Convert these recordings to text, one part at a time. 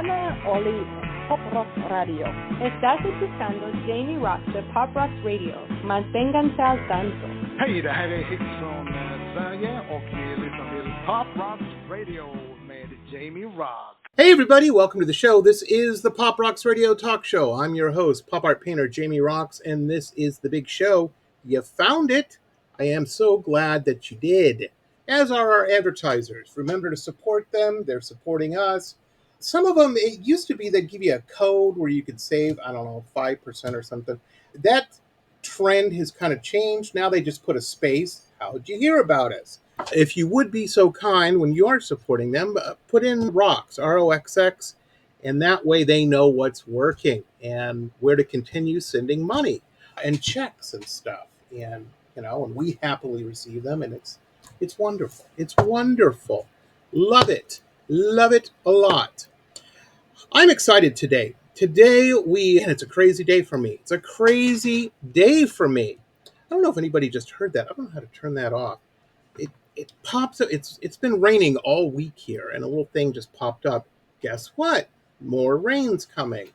Hola, Oli, Pop Rock Radio. Estás escuchando Jamie Roxx de Pop Rock Radio. Manténganse al tanto. Hej, det här är Hits från Sverige och vi lyssnar till Pop Rock Radio med Jamie Roxx. Hey everybody, welcome to the show. This is the Pop Roxx Radio Talk Show. I'm your host, pop art painter Jamie Roxx, and this is the big show. You found it. I am so glad that you did. As are our advertisers. Remember to support them. They're supporting us. Some of them, it used to be they'd give you a code where you could save, 5% or something. That trend has kind of changed. Now they just put a space. How'd you hear about us? If you would be so kind when you are supporting them, put in Roxx, ROXX, and that way they know what's working and where to continue sending money and checks and stuff. And, and we happily receive them, and it's wonderful. It's wonderful. Love it. Love it a lot. I'm excited today. And it's a crazy day for me. It's a crazy day for me. I don't know if anybody just heard that. I don't know how to turn that off. It pops up. It's been raining all week here, and a little thing just popped up. Guess what? More rain's coming.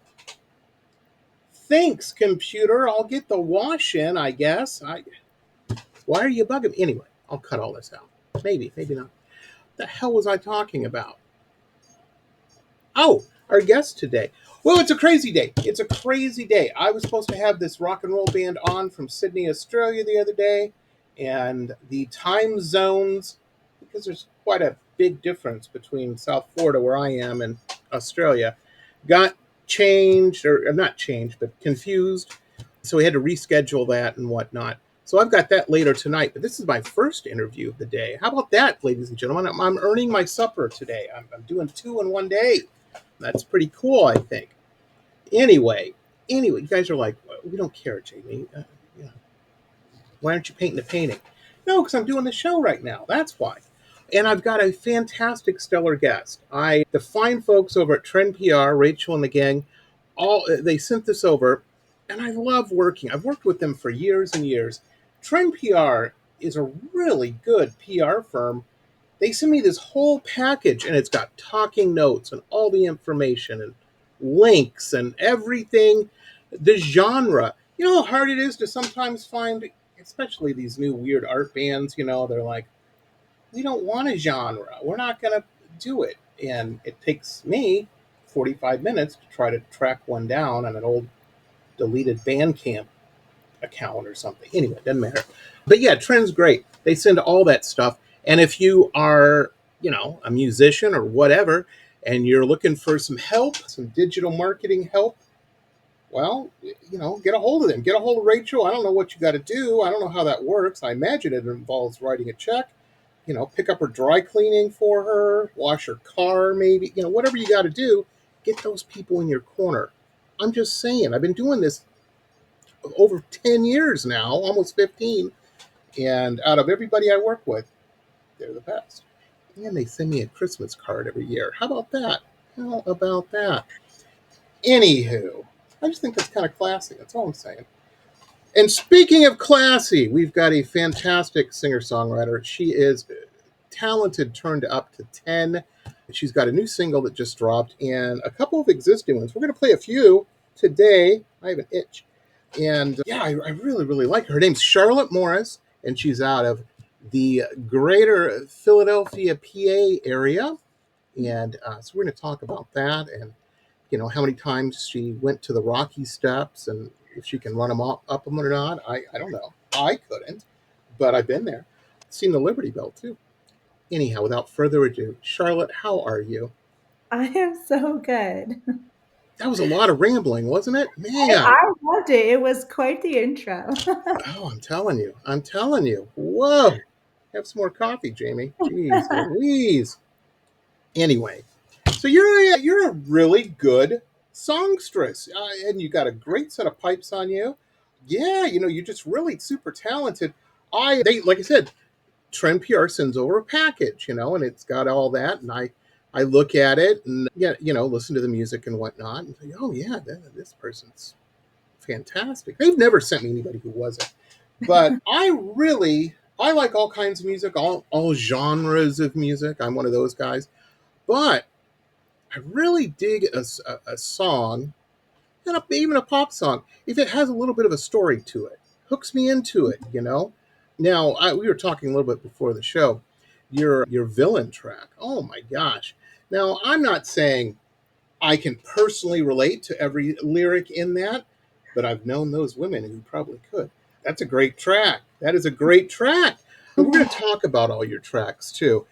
Thanks, computer. I'll get the wash in, I guess. Why are you bugging me? Anyway, I'll cut all this out. Maybe not. What the hell was I talking about? Oh, our guest today. Well, it's a crazy day. It's a crazy day. I was supposed to have this rock and roll band on from Sydney, Australia the other day. And the time zones, because there's quite a big difference between South Florida, where I am, and Australia, got changed, or not changed, but confused. So we had to reschedule that and whatnot. So I've got that later tonight, but this is my first interview of the day. How about that, ladies and gentlemen? I'm earning my supper today. I'm doing 2 in one day. That's pretty cool, I think. Anyway, you guys are like, we don't care, Jamie. Why aren't you painting a painting? No, because I'm doing the show right now. That's why. And I've got a fantastic, stellar guest. The fine folks over at Trend PR, Rachel and the gang, they sent this over, and I love working. I've worked with them for years and years. Trend PR is a really good PR firm. They sent me this whole package, and it's got talking notes and all the information and links and everything. The genre. You know how hard it is to sometimes find, especially these new weird art bands, they're like, we don't want a genre. We're not going to do it. And it takes me 45 minutes to try to track one down on an old deleted Bandcamp account or something. Anyway, it doesn't matter. But yeah, Trend's great. They send all that stuff. And if you are, a musician or whatever, and you're looking for some help, some digital marketing help, well, get a hold of them. Get a hold of Rachel. I don't know what you got to do. I don't know how that works. I imagine it involves writing a check, pick up her dry cleaning for her, wash her car, maybe, whatever you got to do, get those people in your corner. I'm just saying, I've been doing this over 10 years now, almost 15. And out of everybody I work with, they're the best. And they send me a Christmas card every year. How about that? Anywho, I just think that's kind of classy. That's all I'm saying. And speaking of classy, we've got a fantastic singer-songwriter. She is talented, turned up to 10. She's got a new single that just dropped and a couple of existing ones. We're going to play a few today. I have an itch. And I really, really like her. Her name's Charlotte Morris, and she's out of the greater Philadelphia, PA area. And so we're going to talk about that and how many times she went to the Rocky Steps and if she can run them up them or not. I don't know. I couldn't, but I've been there. Seen the Liberty Bell too. Anyhow, without further ado, Charlotte, how are you? I am so good. That was a lot of rambling, wasn't it? Man. I loved it. It was quite the intro. Oh, I'm telling you. Whoa. Have some more coffee, Jamie. Jeez Louise. Anyway. So you're a really good songstress, and you got a great set of pipes on you. Yeah, you're just really super talented. Like I said, Trend PR sends over a package, and it's got all that, and I look at it and listen to the music and whatnot, and think, oh yeah, this person's fantastic. They've never sent me anybody who wasn't, but I like all kinds of music, all genres of music. I'm one of those guys, but I really dig a song, and even a pop song, if it has a little bit of a story to it, hooks me into it, you know? Now, we were talking a little bit before the show. Your villain track. Oh my gosh. Now, I'm not saying I can personally relate to every lyric in that, but I've known those women who probably could. That's a great track. That is a great track. And we're going to talk about all your tracks too.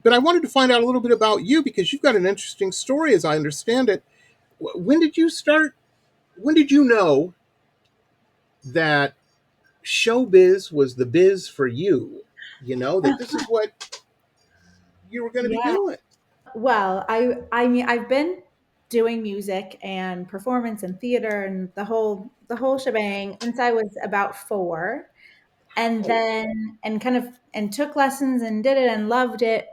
But I wanted to find out a little bit about you because you've got an interesting story as I understand it. When did you start? When did you know that showbiz was the biz for you? You know, that this is what you were going to be Yeah. doing. Well, I mean I've been doing music and performance and theater and the whole shebang since I was about 4, and Oh, then and kind of and took lessons and did it and loved it,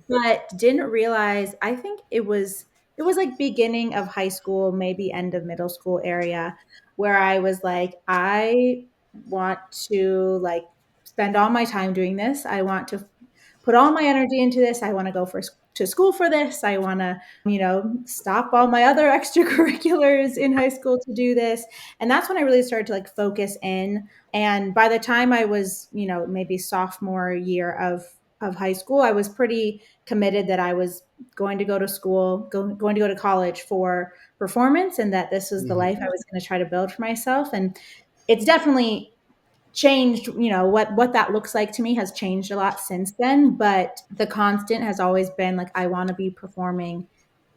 but didn't realize, I think it was like beginning of high school, maybe end of middle school area, where I was like, I want to like spend all my time doing this. I want to put all my energy into this. I want to go to school for this. I want to, stop all my other extracurriculars in high school to do this. And that's when I really started to like focus in. And by the time I was, maybe sophomore year of high school, I was pretty committed that I was going to go to school, going to go to college for performance, and that this was the mhm. life I was going to try to build for myself. And it's definitely changed, what that looks like to me has changed a lot since then, but the constant has always been like, I want to be performing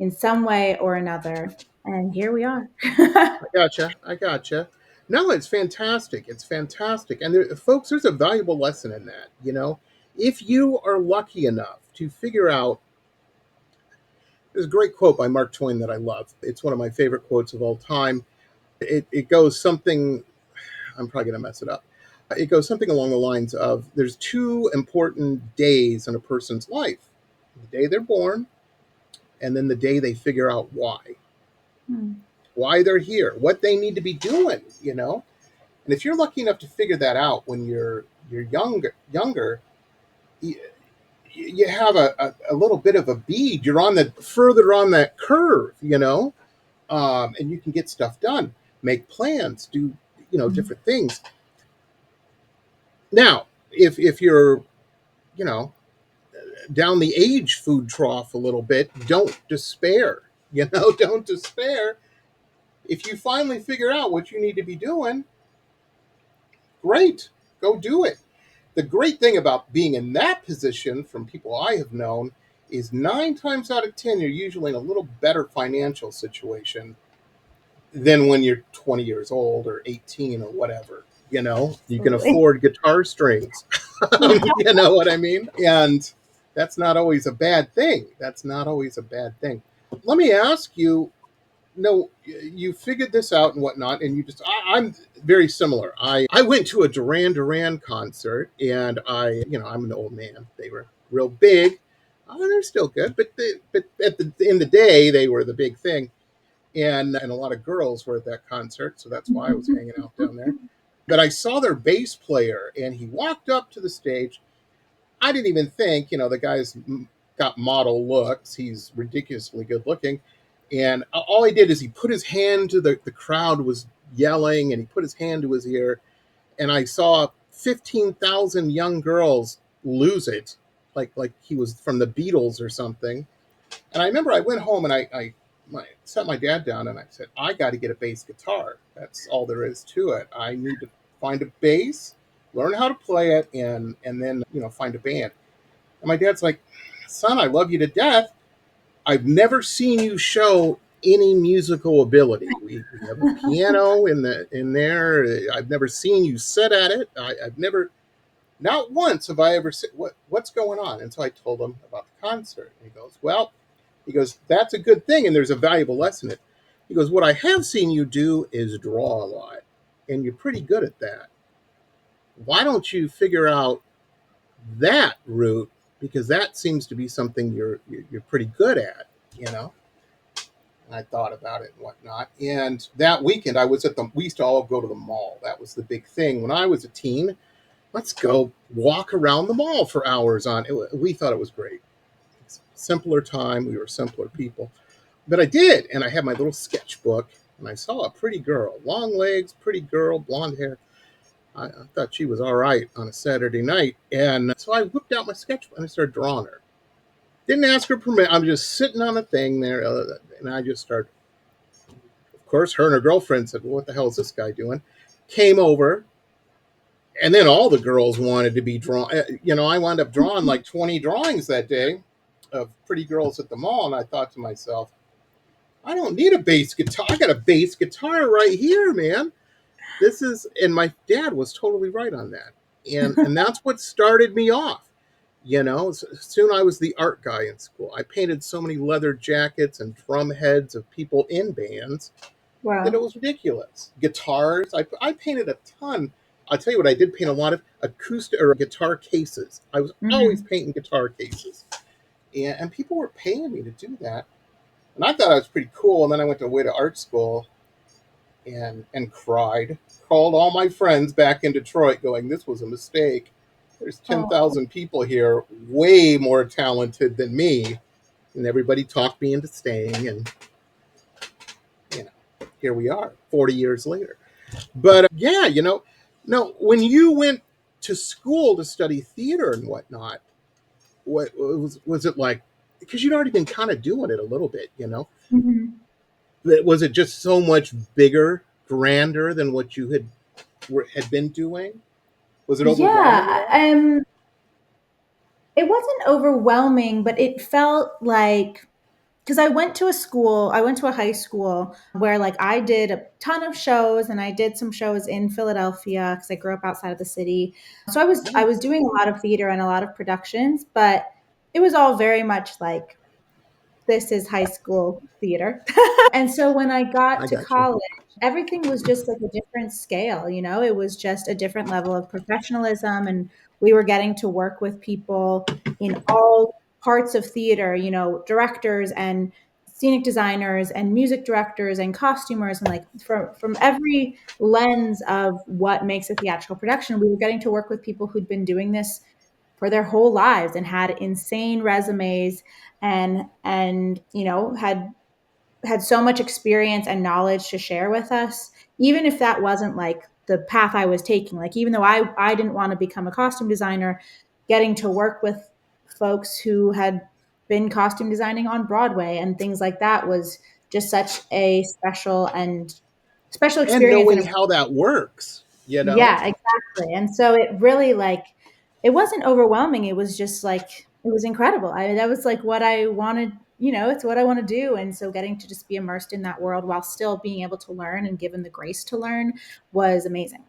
in some way or another, and here we are. I gotcha. I gotcha. No, it's fantastic. It's fantastic. And there, folks, there's a valuable lesson in that. You know, if you are lucky enough to figure out, there's a great quote by Mark Twain that I love. It's one of my favorite quotes of all time. It goes something, I'm probably going to mess it up. It goes something along the lines of there's two important days in a person's life: the day they're born, and then the day they figure out Hmm. why they're here, what they need to be doing, you know? And if you're lucky enough to figure that out when you're younger, you, you have a little bit of a bead. You're on the further on that curve, you know, and you can get stuff done, make plans, do different things. Now, if you're you know down the age food trough a little bit, don't despair. You know, don't despair. If you finally figure out what you need to be doing, great, go do it. The great thing about being in that position from people I have known is 9 times out of 10, you're usually in a little better financial situation than when you're 20 years old or 18 or whatever. You know, you can Absolutely. afford guitar strings. You know what I mean? And that's not always a bad thing. That's not always a bad thing. Let me ask you, no, you figured this out and whatnot, and I'm very similar. I went to a Duran concert, and I'm an old man. They were real big. They're still good, but in the day they were the big thing, and a lot of girls were at that concert, so that's why I was hanging out down there. But I saw their bass player, and he walked up to the stage. I didn't even think, the guy's got model looks. He's ridiculously good looking. And all he did is he put his hand to the crowd was yelling, and he put his hand to his ear. And I saw 15,000 young girls lose it, like he was from the Beatles or something. And I remember I went home and I sat my dad down and I said, I got to get a bass guitar. That's all there is to it. I need to find a bass, learn how to play it, and then find a band. And my dad's like, son, I love you to death. I've never seen you show any musical ability. We have a piano in there. I've never seen you sit at it. I've never, not once have I ever said, what's going on? And so I told him about the concert. And he goes, that's a good thing, and there's a valuable lesson in it. He goes, what I have seen you do is draw a lot, and you're pretty good at that. Why don't you figure out that route, because that seems to be something you're pretty good at, you know. And I thought about it and whatnot. And that weekend, we used to all go to the mall. That was the big thing when I was a teen. Let's go walk around the mall for hours on it. We thought it was great. It's simpler time. We were simpler people. but I did, and I had my little sketchbook, and I saw a pretty girl, long legs, pretty girl, blonde hair. I thought she was all right on a Saturday night, and so I whipped out my sketchbook and I started drawing her. Didn't ask her permission. I'm just sitting on a thing there, and I just started. Of course, her and her girlfriend said, "Well, what the hell is this guy doing?" Came over, and then all the girls wanted to be drawn. I wound up drawing like 20 drawings that day of pretty girls at the mall, and I thought to myself, I don't need a bass guitar. I got a bass guitar right here, man. And my dad was totally right on that. And that's what started me off. Soon I was the art guy in school. I painted so many leather jackets and drum heads of people in bands that it Wow. was ridiculous. Guitars, I painted a ton. I'll tell you what, I did paint a lot of acoustic or guitar cases. I was always Hmm. painting guitar cases. And people were paying me to do that. And I thought I was pretty cool. And then I went away to art school and cried. Called all my friends back in Detroit, going, "This was a mistake. There's Oh. 10,000 people here, way more talented than me." And everybody talked me into staying. And, you know, here we are 40 years later. But yeah, no, when you went to school to study theater and whatnot, what was it like? Because you'd already been kind of doing it a little bit, Mhm. Was it just so much bigger, grander than what you had been doing? Was it overwhelming at Yeah. all? It wasn't overwhelming, but it felt like, because I went to a high school where like I did a ton of shows, and I did some shows in Philadelphia because I grew up outside of the city. So I was Nice. doing a lot of theater and a lot of productions, but it was all very much like, this is high school theater. And so when I got I to got you. college, everything was just like a different scale, it was just a different level of professionalism. And we were getting to work with people in all parts of theater, directors and scenic designers and music directors and costumers, and like from every lens of what makes a theatrical production. We were getting to work with people who'd been doing this for their whole lives and had insane resumes, and had so much experience and knowledge to share with us, even if that wasn't like the path I was taking. Like, even though I didn't want to become a costume designer, getting to work with folks who had been costume designing on Broadway and things like that was just such a special And experience. And knowing a how that works. yeah, exactly. And so it really, like, it wasn't overwhelming. It was just like, it was incredible. That was like what I wanted, it's what I want to do. And so getting to just be immersed in that world while still being able to learn and given the grace to learn was amazing.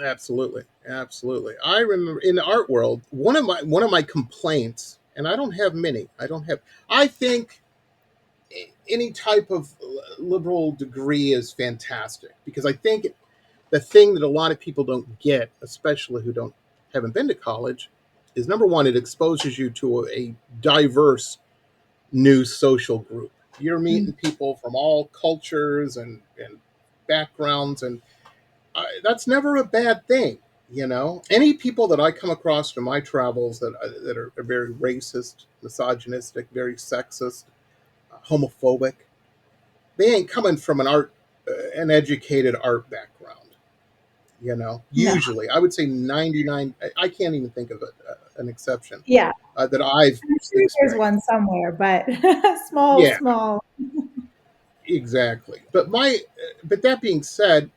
Absolutely, absolutely. I remember in the art world, one of my complaints, and I don't have many. I don't have. I think any type of liberal degree is fantastic because I think the thing that a lot of people don't get, especially who don't haven't been to college, is number one, it exposes you to a diverse new social group. You're Mm. meeting people from all cultures and backgrounds, and that's never a bad thing. Any people that I come across in my travels that are very racist, misogynistic, very sexist, homophobic, they ain't coming from an educated art background. No. Usually, I would say 99. I can't even think of an exception Yeah. that I've I'm sure there's experienced. one somewhere, but small, Yeah, small. exactly. But that being said,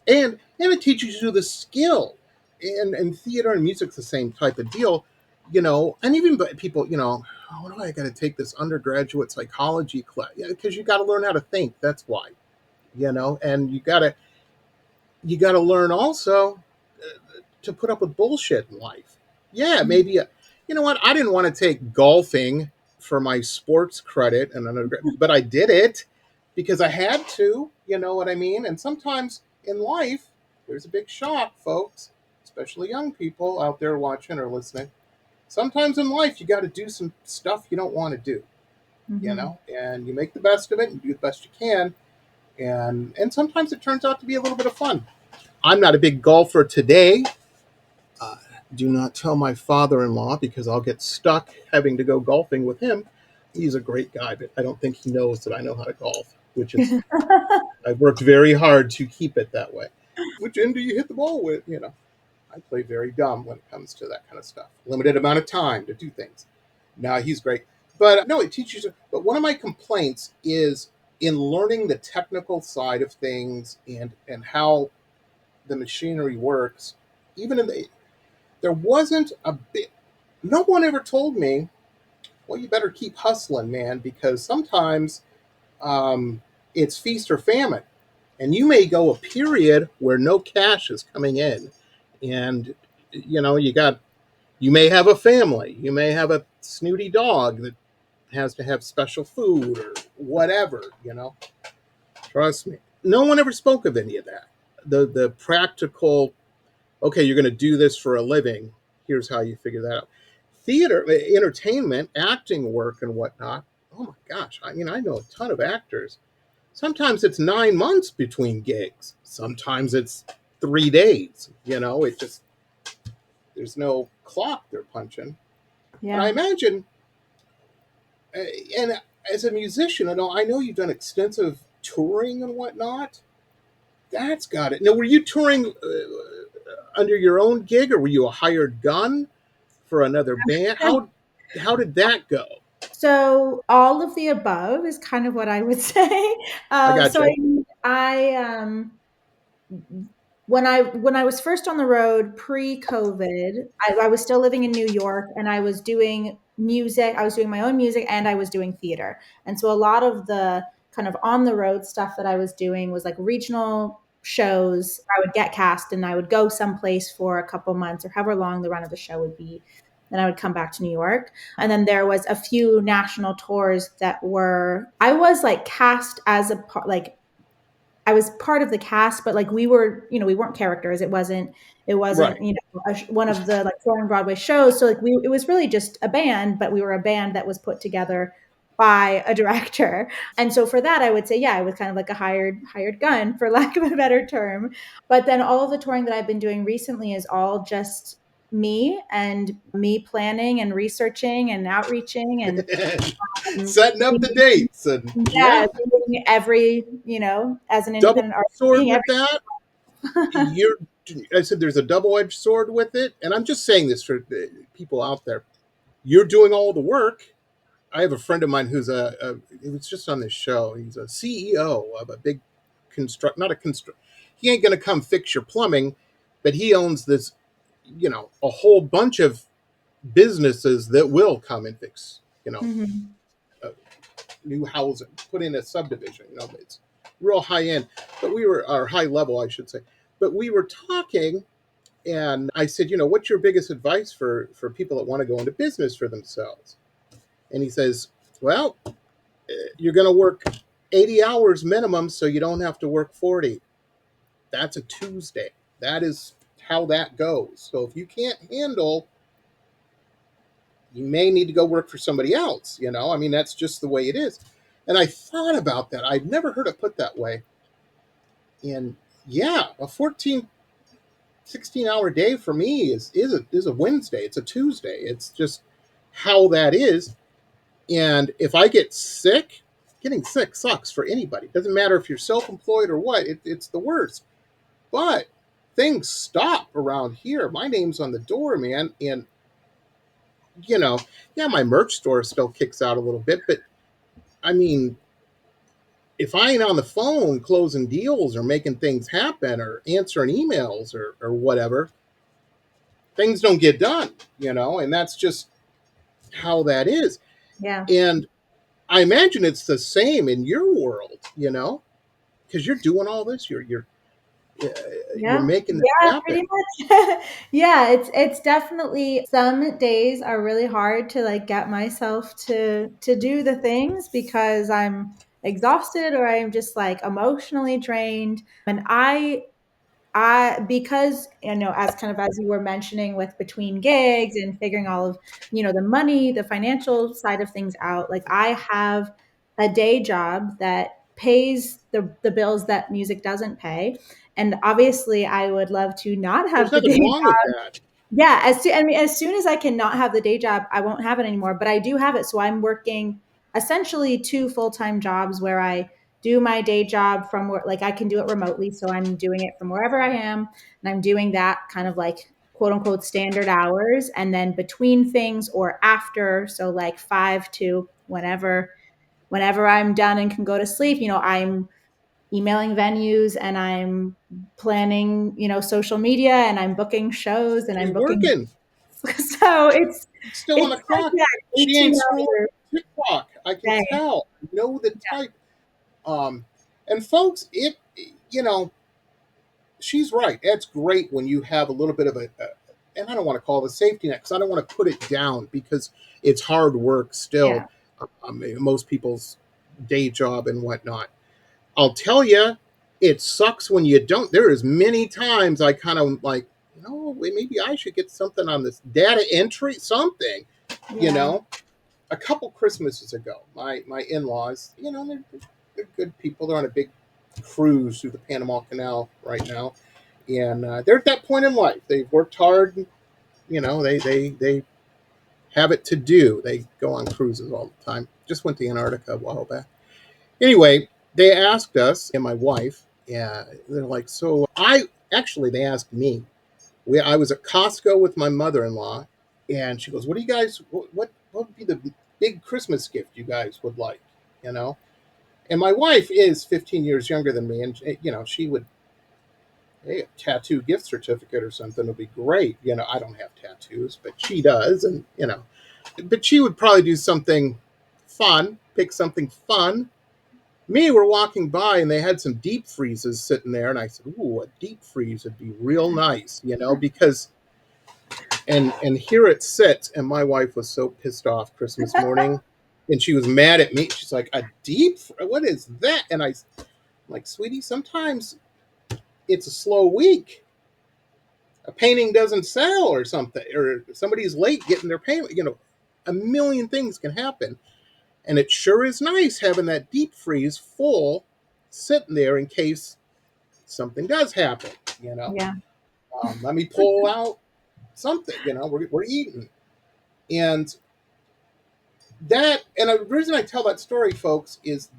and it teaches you the skill, and theater and music's the same type of deal. And even people, oh, what do I got to take this undergraduate psychology class? Yeah, because you got to learn how to think. That's why. And you got to learn also to put up with bullshit in life. Yeah, Mhm. maybe. You know what? I didn't want to take golfing for my sports credit, but I did it because I had to. You know what I mean? And sometimes in life, there's a big shock, folks, especially young people out there watching or listening. Sometimes in life, you got to do some stuff you don't want to do. Mhm. And you make the best of it and do the best you can. And sometimes it turns out to be a little bit of fun. I'm not a big golfer today. Do not tell my father-in-law because I'll get stuck having to go golfing with him. He's a great guy, but I don't think he knows that I know how to golf, which is I've worked very hard to keep it that way. Which end do you hit the ball with? I play very dumb when it comes to that kind of stuff. Limited amount of time to do things. Now he's great, but no, it teaches you. But one of my complaints is in learning the technical side of things and how the machinery works. Even in there wasn't a bit. No one ever told me, well, you better keep hustling, man, because sometimes it's feast or famine. And you may go a period where no cash is coming in. And, you may have a family. You may have a snooty dog that has to have special food or whatever. Trust me. No one ever spoke of any of that. The practical, okay, you're going to do this for a living. Here's how you figure that out. Theater, entertainment, acting work, and whatnot. Oh my gosh! I know a ton of actors. Sometimes it's 9 months between gigs. Sometimes it's 3 days. It just there's no clock they're punching. Yeah. And I imagine, and as a musician, I know you've done extensive touring and whatnot. That's got it. Now, were you touring under your own gig, or were you a hired gun for another band? How did that go? So all of the above is kind of what I would say. I got So you. when I was first on the road pre-COVID, I was still living in New York, and I was doing music. I was doing my own music, and I was doing theater. And so a lot of the kind of on the road stuff that I was doing was like regional shows. I would get cast and I would go someplace for a couple months or however long the run of the show would be. Then I would come back to New York. And then there was a few national tours I was like cast as like I was part of the cast, but like we weren't characters. It wasn't, Right. one of the like touring Broadway shows. So like it was really just a band, but we were a band that was put together by a director. And so for that, I would say, yeah, I was kind of like a hired gun, for lack of a better term. But then all of the touring that I've been doing recently is all just me and me planning and researching and outreaching and Setting up the dates and yeah, being as an double independent artist, sword being with that. You're I said there's a double-edged sword with it, and I'm just saying this for the people out there. You're doing all the work. I have a friend of mine who's he was just on this show. He's a CEO of a big not a construct. He ain't gonna come fix your plumbing, but he owns this, a whole bunch of businesses that will come and fix, Mhm. new housing, put in a subdivision. It's real high end, but or high level, I should say. But we were talking, and I said, what's your biggest advice for people that want to go into business for themselves? And he says, well, you're going to work 80 hours minimum, so you don't have to work 40. That's a Tuesday. That is how that goes. So if you can't handle, you may need to go work for somebody else. That's just the way it is. And I thought about that. I'd never heard it put that way. And yeah, a 14, 16-hour day for me is a Wednesday. It's a Tuesday. It's just how that is. And if I get sick, getting sick sucks for anybody. It doesn't matter if you're self-employed or what. It's the worst. But things stop around here. My name's on the door, man. And, yeah, my merch store still kicks out a little bit. But, I mean, if I ain't on the phone closing deals or making things happen or answering emails or whatever, things don't get done, and that's just how that is. Yeah. And I imagine it's the same in your world, because you're doing all this. You're Yeah. making this Yeah, happen. pretty much. Yeah, it's definitely some days are really hard to like get myself to do the things because I'm exhausted or I'm just like emotionally drained. And because as kind of as you were mentioning with between gigs and figuring all of the money, the financial side of things out, like I have a day job that pays the bills that music doesn't pay, and obviously I would love to not There's have the nothing day wrong with job. that. Yeah, as soon as I can not have the day job, I won't have it anymore, but I do have it, so I'm working essentially 2 full-time jobs where I do my day job from where, like I can do it remotely. So I'm doing it from wherever I am. And I'm doing that kind of like quote unquote standard hours. And then between things or after, so like 5 to whenever I'm done and can go to sleep, I'm emailing venues and I'm planning, social media and I'm booking shows and I'm She's booking. working. So it's Still on it's the like clock. that She ain't scrolling 18-hour TikTok. I can day. tell. I know the type. Um, and folks, you know, she's right. It's great when you have a little bit of and I don't want to call it a safety net because I don't want to put it down because it's hard work still. Yeah. Most people's day job and whatnot. I'll tell you, it sucks when you don't. There is many times I kind of like, maybe I should get something on this data entry, something, you Yeah. know. A couple Christmases ago, my in-laws, they're good people. They're on a big cruise through the Panama Canal right now, and they're at that point in life. They've worked hard. They have it to do. They go on cruises all the time. Just went to Antarctica a while back. Anyway, they asked us and my wife. Yeah, they're like, so they asked me. I was at Costco with my mother-in-law, and she goes, "What do you guys? What would be the big Christmas gift you guys would like?" You know, and my wife is 15 years younger than me, and she would, hey, a tattoo gift certificate or something would be great. I don't have tattoos, but she does, and but she would probably do something fun, pick something fun. Me, we're walking by and they had some deep freezes sitting there, and I said, "Ooh, a deep freeze would be real nice," because and here it sits, and my wife was so pissed off Christmas morning, and she was mad at me. She's like, "A what is that?" And I'm like, "Sweetie, sometimes it's a slow week. A painting doesn't sell or something, or somebody's late getting their payment. A million things can happen, and it sure is nice having that deep freeze full sitting there in case something does happen. You know, Yeah. Let me pull out something. We're eating." And the reason I tell that story, folks, is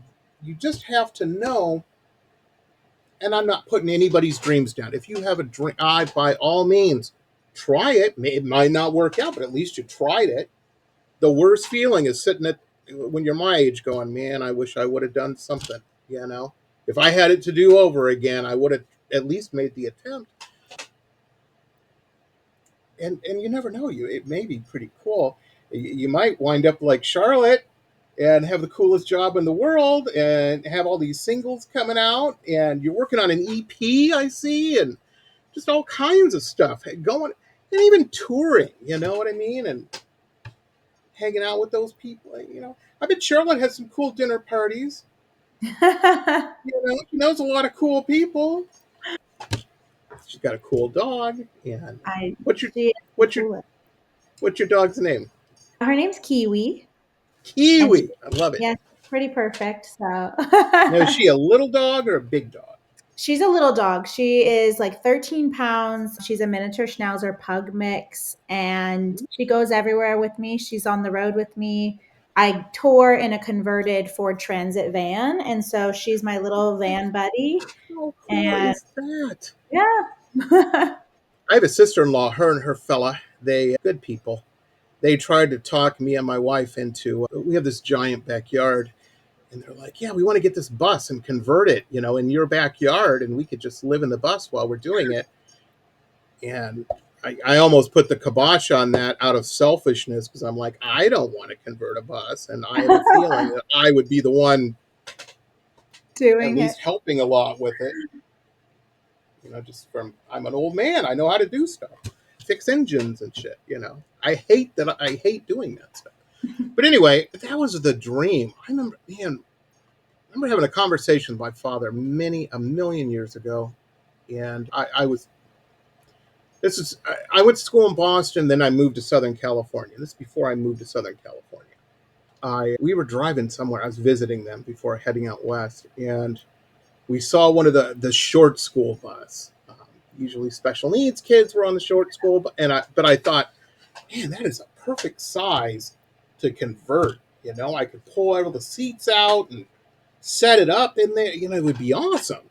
you just have to know. And I'm not putting anybody's dreams down. If you have a dream, by all means, try it. It might not work out, but at least you tried it. The worst feeling is sitting at when you're my age, going, "Man, I wish I would have done something." If I had it to do over again, I would have at least made the attempt. And you never know. It may be pretty cool. You might wind up like Charlotte and have the coolest job in the world and have all these singles coming out, and you're working on an EP, I see, and just all kinds of stuff going, and even touring, you know what I mean? And hanging out with those people, I bet Charlotte has some cool dinner parties. She knows a lot of cool people. She's got a cool dog. And I what's your she is the what's your coolest. what's your dog's name? Her name's Kiwi, and Kiwi. I love it. yes, pretty perfect. So Now, is she a little dog or a big dog? she's a little dog. She is like 13 pounds. She's a miniature schnauzer pug mix, and she goes everywhere with me. She's on the road with me. I tour in a converted Ford Transit van, and so she's my little van buddy. How cool And is that? yeah. I have a sister-in-law. Her and her fella, they good people. They tried to talk me and my wife into. We have this giant backyard, and they're like, "Yeah, we want to get this bus and convert it, in your backyard, and we could just live in the bus while we're doing it." And I almost put the kibosh on that out of selfishness because I'm like, I don't want to convert a bus, and I have a feeling that I would be the one at Doing it. least helping a lot with it. Just from I'm an old man, I know how to do stuff, fix engines and shit. I hate doing that stuff. But anyway, that was the dream. I remember, man, having a conversation with my father a million years ago, and I was. This is I went to school in Boston, then I moved to Southern California. This is before I moved to Southern California. We were driving somewhere. I was visiting them before heading out west, and we saw one of the short school bus. Usually, special needs kids were on the short school, but I thought, man, that is a perfect size to convert. I could pull all the seats out and set it up in there. It would be awesome.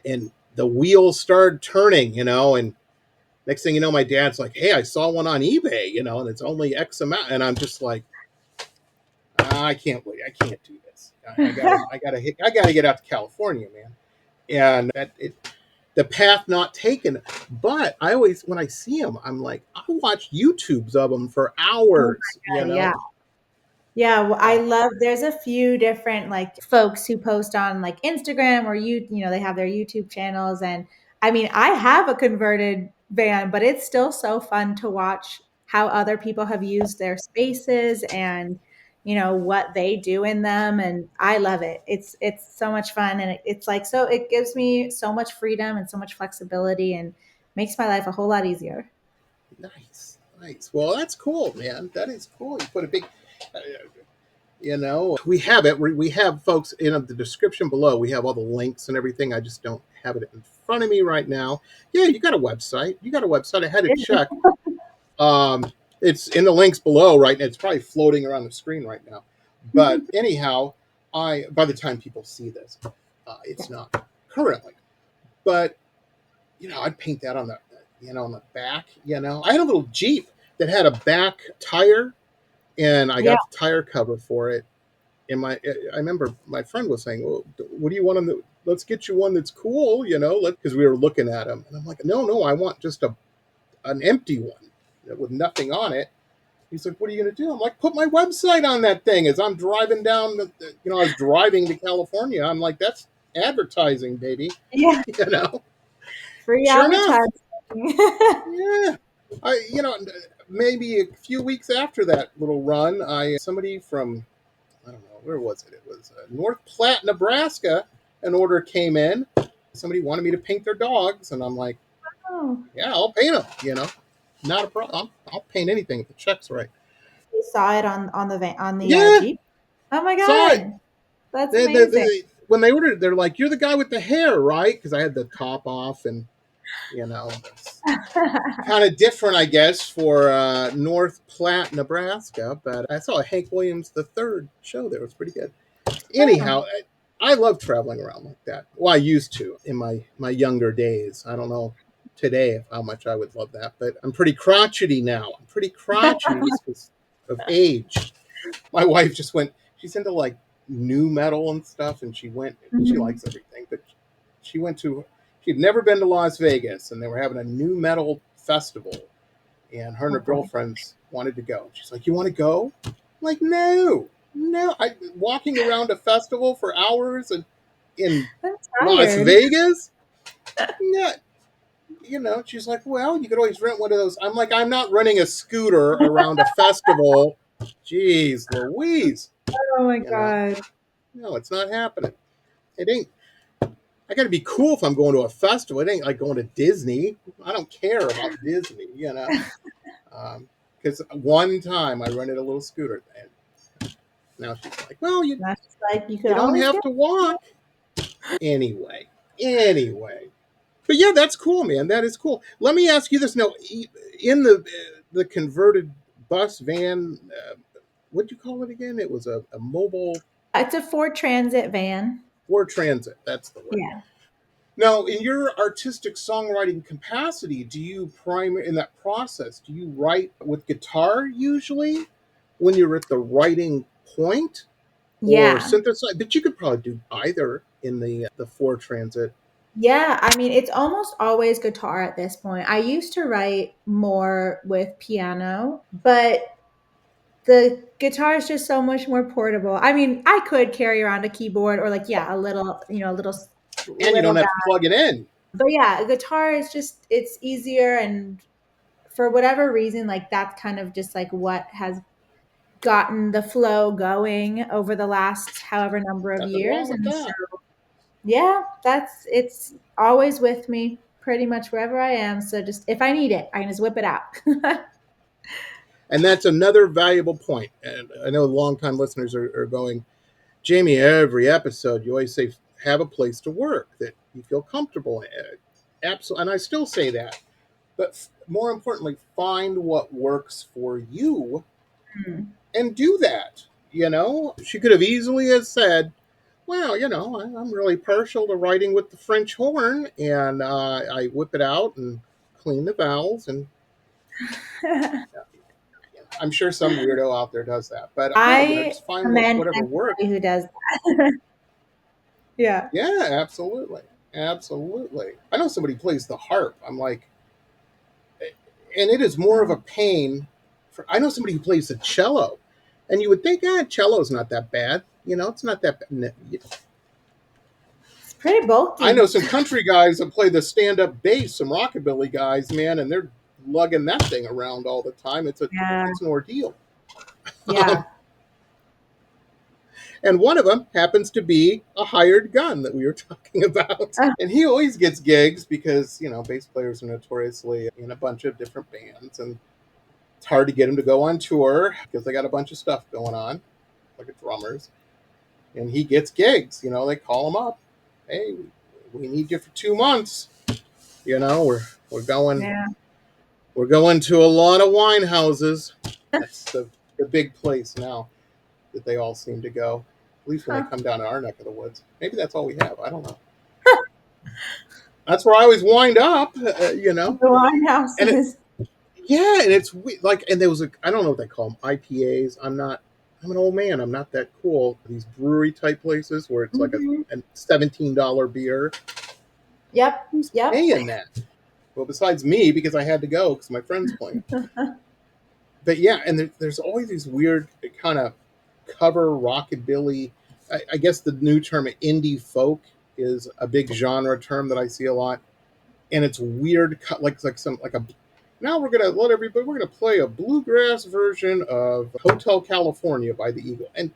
And the wheels started turning, and next thing you know, my dad's like, "Hey, I saw one on eBay, and it's only X amount." And I'm just like, I can't wait. I can't do this. I gotta get out to California, man. And the path not taken. But I always, when I see them, I'm like, I watch YouTubes of them for Oh hours, my God, yeah. Yeah, well, I love there's a few different like folks who post on like Instagram or they have their YouTube channels. And I mean, I have a converted van, but it's still so fun to watch how other people have used their spaces and what they do in them. And I love it. It's so much fun, and it's like, so it gives me so much freedom and so much flexibility and makes my life a whole lot easier. Nice, nice. Well, that's cool, man. That is cool. You put a big, we have it. We have, folks, in the description below. We have all the links and everything. I just don't have it in front of me right now. Yeah, you got a website. I had to check. It's in the links below, right? It's probably floating around the screen right now. But anyhow, by the time people see this, it's not currently. But I'd paint that on the back. I had a little Jeep that had a back tire, and I Yeah. got the tire cover for it. And I remember my friend was saying, "Well, what do you want on the? Let's get you one that's cool, because we were looking at them." And I'm like, "No, I want just an empty one with nothing on it." He's like, "What are you going to do?" I'm like, "Put my website on that thing." As I'm driving down, I was driving to California. I'm like, "That's advertising, baby." Yeah. Free Sure enough. advertising. Yeah. Maybe a few weeks after that little run, somebody from, I don't know, where was it? It was North Platte, Nebraska. An order came in. Somebody wanted me to paint their dogs, and I'm like, Oh, "Yeah, I'll paint them. Not a problem. I'll paint anything if the check's right." you saw it on the Yeah, Jeep. Oh my saw it. God, that's amazing. When they ordered it, they're like, "You're the guy with the hair, right?" Because I had the top off, and it's kind of different, I guess, for North Platte, Nebraska. But I saw a Hank Williams III show there. It was pretty good. Anyhow, I love traveling around like that. Well, I used to in my younger days. I don't know today how much I would love that, but I'm pretty crotchety now. I'm pretty crotchety just because of age. My wife just went. She's into like new metal and stuff, and she went. She Mhm. likes everything, but she went to. She'd never been to Las Vegas, and they were having a new metal festival, and her and her Okay. girlfriends wanted to go. She's like, "You want to go?" I'm like, no. Walking around a festival for hours and in I'm Las tired. Vegas. No. She's like, "Well, you could always rent one of those." I'm like, "I'm not renting a scooter around a festival." Jeez Louise. Oh my You know, God. no, it's not happening. It ain't. I got to be cool if I'm going to a festival. It ain't like going to Disney. I don't care about Disney, Because one time I rented a little scooter, and now she's like, "Well, you That's just like you could you don't always have get. to walk anyway." But yeah, that's cool, man. That is cool. Let me ask you this now: in the converted bus van, what'd you call it again? It was a mobile It's a Ford Transit van. Ford Transit. That's the word. Yeah. Now, in your artistic songwriting capacity, do you in that process? Do you write with guitar usually when you're at the writing point, or Yeah. synthesize? But you could probably do either in the Ford Transit. Yeah, I mean, it's almost always guitar at this point. I used to write more with piano, but the guitar is just so much more portable. I mean, I could carry around a keyboard or like, yeah, a little, And you little don't have guy. to plug it in. But yeah, a guitar is just it's easier, and for whatever reason, like that's kind of just like what has gotten the flow going over the last however number of Nothing wrong years. with And so that. yeah, it's always with me pretty much wherever I am. So just if I need it, I can just whip it out. And that's another valuable point. And I know longtime listeners are going, "Jamie, every episode you always say have a place to work that you feel comfortable in." Absolutely. And I still say that. But more importantly, find what works for you Mm. and do that. She could have easily have said, well, I'm really partial to writing with the French horn, and I whip it out and clean the vowels, and I'm sure some weirdo out there does that. But I just find commend whatever works. anybody who does that. Yeah. Yeah, absolutely. Absolutely. I know somebody plays the harp. I'm like, and it is more of a pain. I know somebody who plays the cello, and you would think, cello's not that bad. It's not that bad. It's pretty bulky. I know some country guys that play the stand-up bass, some rockabilly guys, man, and they're lugging that thing around all the time. It's an ordeal. Yeah. And one of them happens to be a hired gun that we were talking about. And he always gets gigs because, bass players are notoriously in a bunch of different bands. And it's hard to get them to go on tour because they got a bunch of stuff going on, like a drummers. And he gets gigs. They call him up. Hey, we need you for 2 months. We're going. Yeah. We're going to a lot of wine houses. That's the big place now that they all seem to go. At least when they come down in our neck of the woods. Maybe that's all we have. I don't know. That's where I always wind up, The wine houses. And it's like, and there was I don't know what they call them, IPAs. I'm an old man. I'm not that cool. These brewery type places where it's like a $17 beer. Yep. Who's paying that? Well, besides me, because I had to go because my friend's playing. But yeah, and there's always these weird kind of cover rockabilly. I guess the new term indie folk is a big genre term that I see a lot, and it's weird, now we're gonna play a bluegrass version of Hotel California by the Eagle, and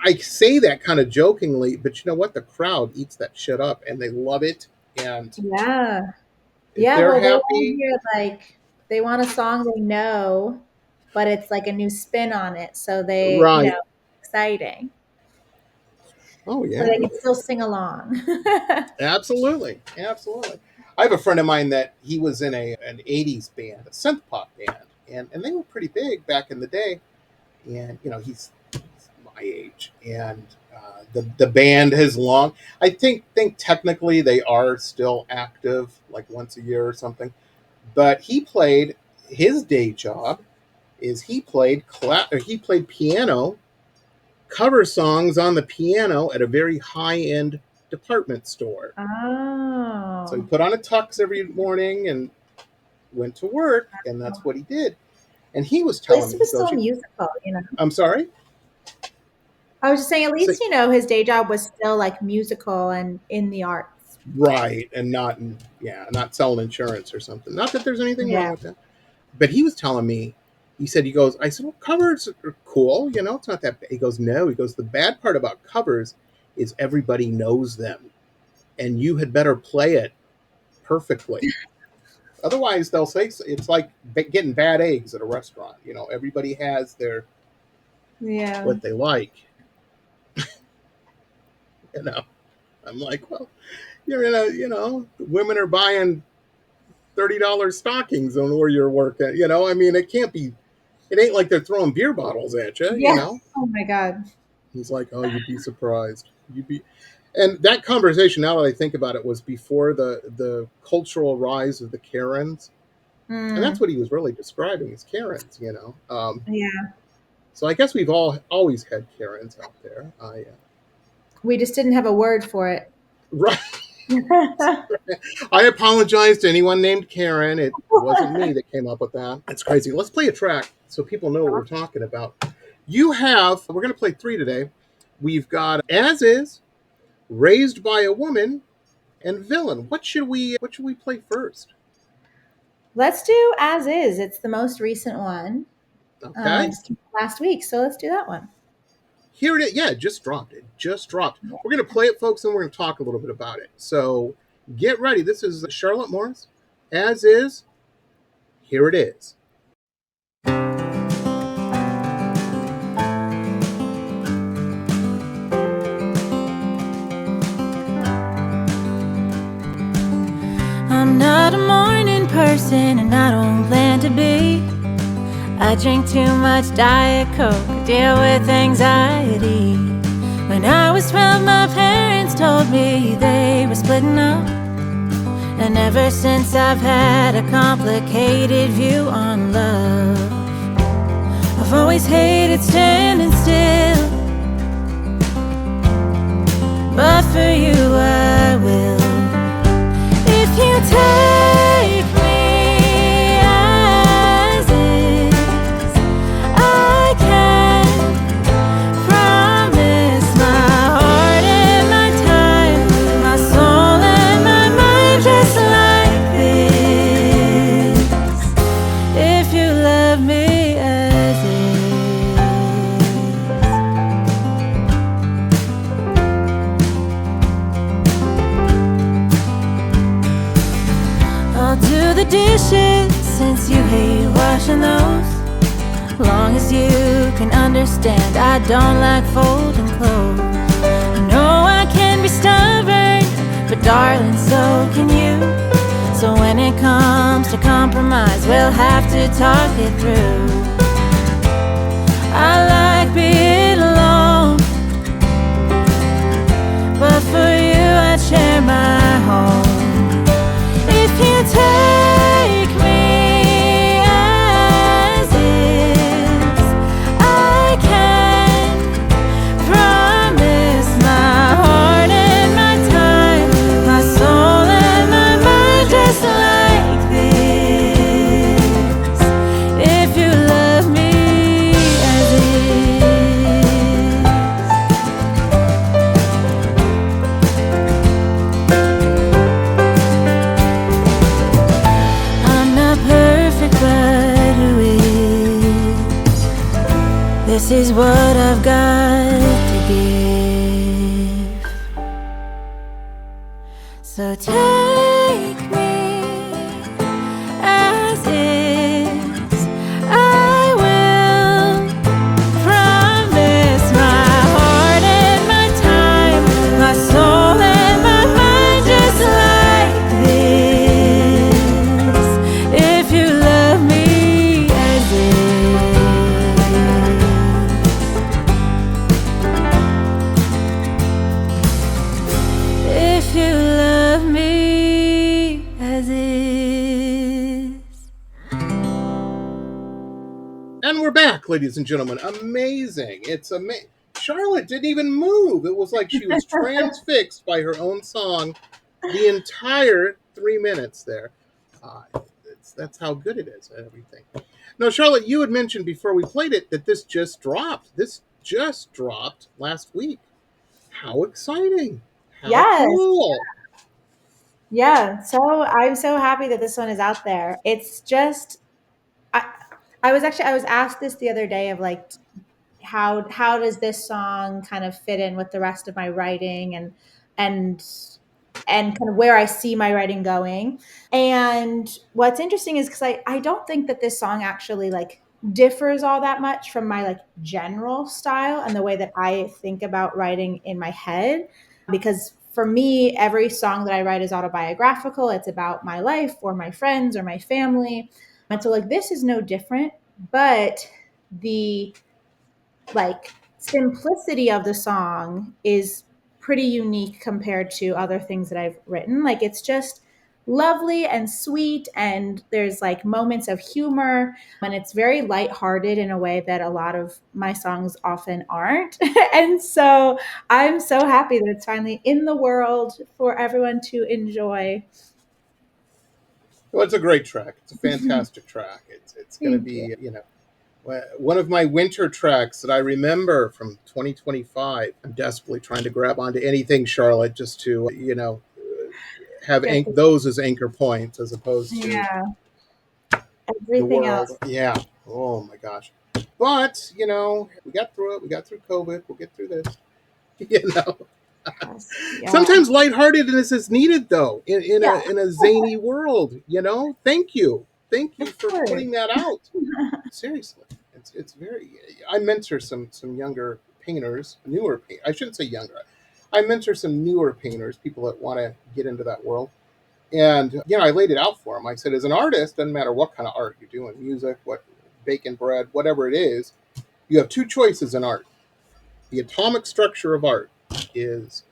I say that kind of jokingly, but you know what? The crowd eats that shit up, and they love it. And they're happy. They want a song they know, but it's like a new spin on it, so they exciting. Oh yeah, so they can still sing along. Absolutely. I have a friend of mine that he was in an 80s band, a synth pop band, and they were pretty big back in the day. And he's my age, and the band has long. I think technically they are still active, like once a year or something. But he played, his day job is he played piano, cover songs on the piano at a very high-end department store. Oh. So he put on a tux every morning and went to work, and that's what he did. And he was telling me, he was still musical, I'm sorry? I was just saying, at least, his day job was still like musical and in the arts. Right, and not selling insurance or something. Not that there's anything wrong with that. But he was telling me, I said, well, covers are cool, it's not that bad. He goes, no. He goes, the bad part about covers is everybody knows them, and you had better play it perfectly. Otherwise, they'll say it's like getting bad eggs at a restaurant. Everybody has their what they like. I'm like, well, women are buying $30 stockings on where you're working. It can't be. It ain't like they're throwing beer bottles at you. Oh my God. He's like, oh, you'd be surprised. And that conversation, now that I think about it, was before the cultural rise of the Karens. And that's what he was really describing as Karens, So I guess we've always had Karens out there. We just didn't have a word for it. Right. I apologize to anyone named Karen. It wasn't me that came up with that. It's crazy. Let's play a track so people know what we're talking about. We're going to play 3 today. We've got As Is, Raised by a Woman, and Villain. What should we play first? Let's do As Is. It's the most recent one. Okay. Last week, so let's do that one. Here it is. Yeah, it just dropped. We're going to play it, folks, and we're going to talk a little bit about it. So get ready. This is Charlotte Morris. As Is. Here it is. I'm not a morning person, and I don't plan to be. I drink too much Diet Coke deal with anxiety. When I was 12, my parents told me they were splitting up. And ever since I've had a complicated view on love. I've always hated standing still, but for you I will. If you take me as is, I can promise my heart and my time, my soul and my mind, just like this. If you love me as is, I'll do the dishes since you hate washing those. Long as you can understand, I don't like folding clothes. I know I can be stubborn, but darling, so can you. So when it comes to compromise, we'll have to talk it through. I like being alone, but for you I'd share my home. If you take me as is, I can promise my heart and my time, my soul and my mind, just like this. If you love me as I'm not perfect, but who is? This is what I've got to give. So take me as is. I will promise my heart and my time, my soul and my mind, just like this. If you love me as is. If you love me as is. And we're back, ladies and gentlemen. Amazing. It's amazing. Charlotte didn't even move. It was like she was transfixed by her own song the entire 3 minutes there. That's how good it is and everything. Now, Charlotte, you had mentioned before we played it that this just dropped. This just dropped last week. How exciting. How Yes. cool. Yeah, so I'm so happy that this one is out there. It's just I was asked this the other day of like how does this song kind of fit in with the rest of my writing and and kind of where I see my writing going. And what's interesting is because I don't think that this song actually like differs all that much from my like general style and the way that I think about writing in my head. Because for me, every song that I write is autobiographical. It's about my life or my friends or my family. And so like this is no different, but the like simplicity of the song is pretty unique compared to other things that I've written. Like it's just lovely and sweet, and there's like moments of humor, and it's very lighthearted in a way that a lot of my songs often aren't. And so I'm so happy that it's finally in the world for everyone to enjoy. Well, it's a great track. It's a fantastic track. It's going to be, one of my winter tracks that I remember from 2025. I'm desperately trying to grab onto anything, Charlotte, just to, have those as anchor points as opposed to Yeah, the everything world. else. Yeah. Oh my gosh. But, we got through it. We got through COVID. We'll get through this. Yes. Yeah. Sometimes lightheartedness is needed, though, in Yeah. a zany world. Thank you Of for course. putting that out. Seriously, it's very. I mentor some younger painters, newer. I shouldn't say younger. I mentor some newer painters, people that want to get into that world. And I laid it out for them. I said, as an artist, doesn't matter what kind of art you're doing, music, what baking bread, whatever it is. You have two choices in art. The atomic structure of art is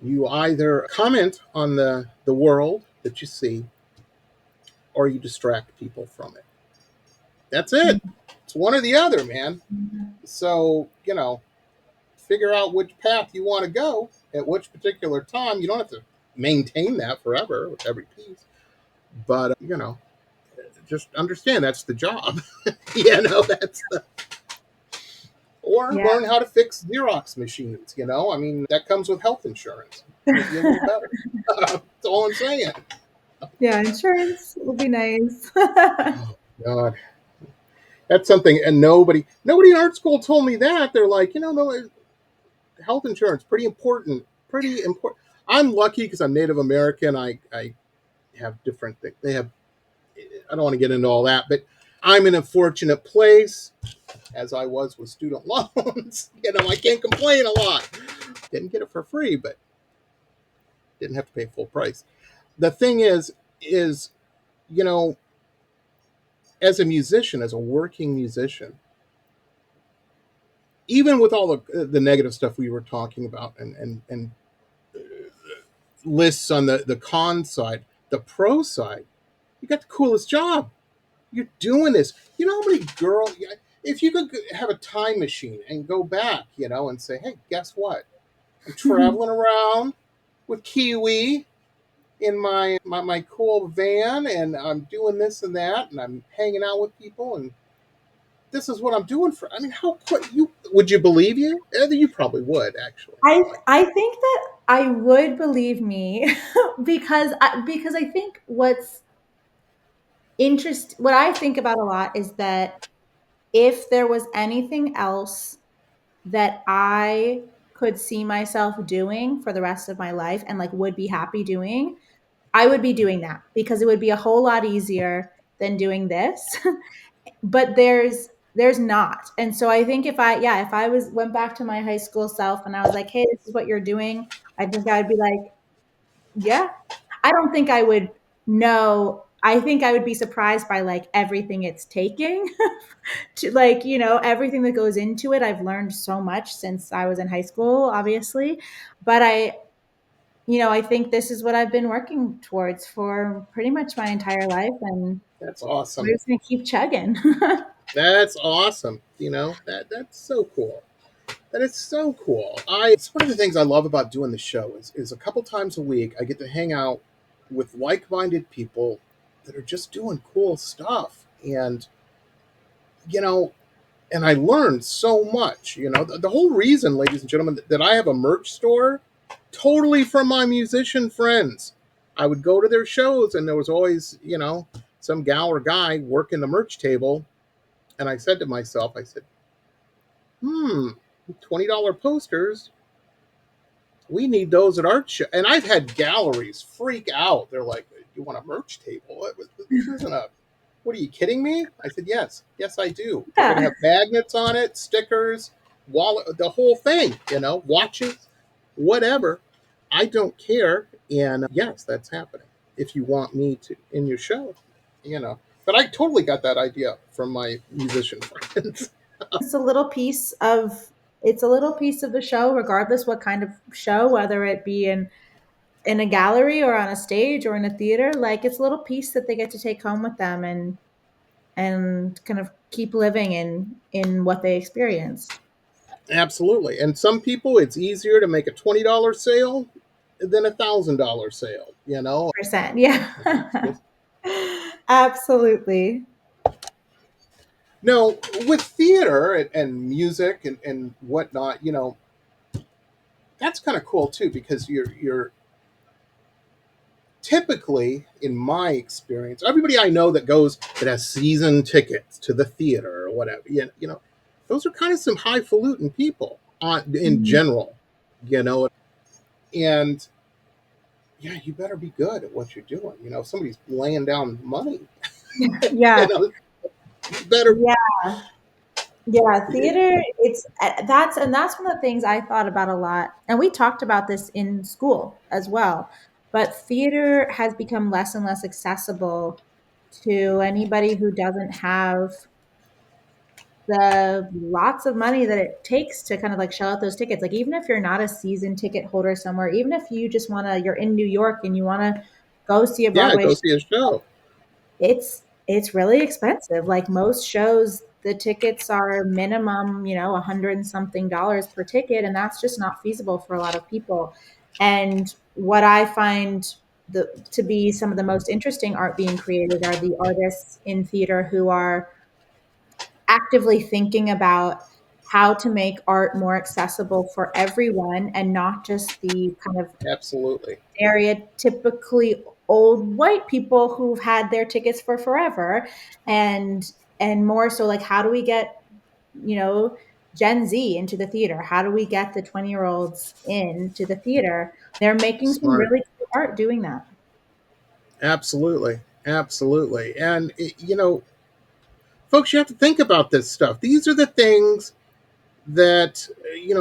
you either comment on the world that you see or you distract people from it. That's it. It's one or the other, man. So, figure out which path you want to go at which particular time. You don't have to maintain that forever with every piece, but, just understand that's the job. That's the, or Yeah. learn how to fix Xerox machines. I mean, that comes with health insurance. Make you a little better. That's all I'm saying. Yeah, insurance will be nice. Oh, God. That's something, and nobody in art school told me that. They're like, no, health insurance, pretty important, pretty important. I'm lucky because I'm Native American. I have different things. I don't want to get into all that, but I'm in a fortunate place as I was with student loans. I can't complain a lot. Didn't get it for free, but didn't have to pay full price. The thing is, you know, as a musician, as a working musician, even with all the negative stuff we were talking about and lists on the con side, the pro side, you got the coolest job. You're doing this. You know how many girls, if you could have a time machine and go back, and say, hey, guess what? I'm traveling around with Kiwi in my cool van, and I'm doing this and that, and I'm hanging out with people, and this is what I'm doing for. I mean, how quick would you believe you? You probably would actually. I think that I would believe me because I think what I think about a lot is that if there was anything else that I could see myself doing for the rest of my life and like would be happy doing, I would be doing that because it would be a whole lot easier than doing this. But there's not. And so I think if I went back to my high school self and I was like, "Hey, this is what you're doing." I think I would be like, "Yeah." I don't think I would know. I think I would be surprised by like everything it's taking to like, everything that goes into it. I've learned so much since I was in high school, obviously. But I think this is what I've been working towards for pretty much my entire life. And That's we're awesome. just going to keep chugging. That's awesome. That's so cool. That is so cool. It's one of the things I love about doing the show is a couple times a week I get to hang out with like-minded people that are just doing cool stuff, you know, and I learned so much. The whole reason, ladies and gentlemen, that I have a merch store, totally from my musician friends. I would go to their shows, and there was always, some gal or guy working the merch table, and I said to myself, I said, $20 posters. We need those at art show. And I've had galleries freak out. They're like, "You want a merch table? This isn't a. What are you kidding me?" I said, yes, I do. We're gonna Yeah. have magnets on it, stickers, wallet, the whole thing. Watches, whatever. I don't care. And yes, that's happening. If you want me to in your show, you know. But I totally got that idea from my musician friends. It's a little piece of it's a little piece of the show, regardless what kind of show, whether it be in a gallery or on a stage or in a theater. Like it's a little piece that they get to take home with them and kind of keep living in what they experienced. Absolutely. And some people, it's easier to make a $20 sale than $1,000 sale. Percent, yeah. It's just Absolutely. no, with theater and music and whatnot. That's kind of cool too because you're typically, in my experience, everybody I know that has season tickets to the theater or whatever, those are kind of some highfalutin people in Mhm. general, and yeah, you better be good at what you're doing. If somebody's laying down money, Yeah. you know, you better. Yeah. Yeah, theater, that's one of the things I thought about a lot. And we talked about this in school as well. But theater has become less and less accessible to anybody who doesn't have the lots of money that it takes to kind of like shell out those tickets. Like even if you're not a season ticket holder somewhere, even if you just want to, you're in New York and you want to go see a Yeah, Broadway go show, see a show. it's really expensive. Like most shows, the tickets are minimum, $100 and something per ticket, and that's just not feasible for a lot of people. And what I find to be some of the most interesting art being created are the artists in theater who are actively thinking about how to make art more accessible for everyone and not just the kind of Absolutely. stereotypically old white people who've had their tickets for forever, and more so like how do we get Gen Z into the theater, how do we get the 20-year-olds into the theater? They're making some Smart. really cool art doing that. Absolutely. Absolutely. And, folks, you have to think about this stuff. These are the things that,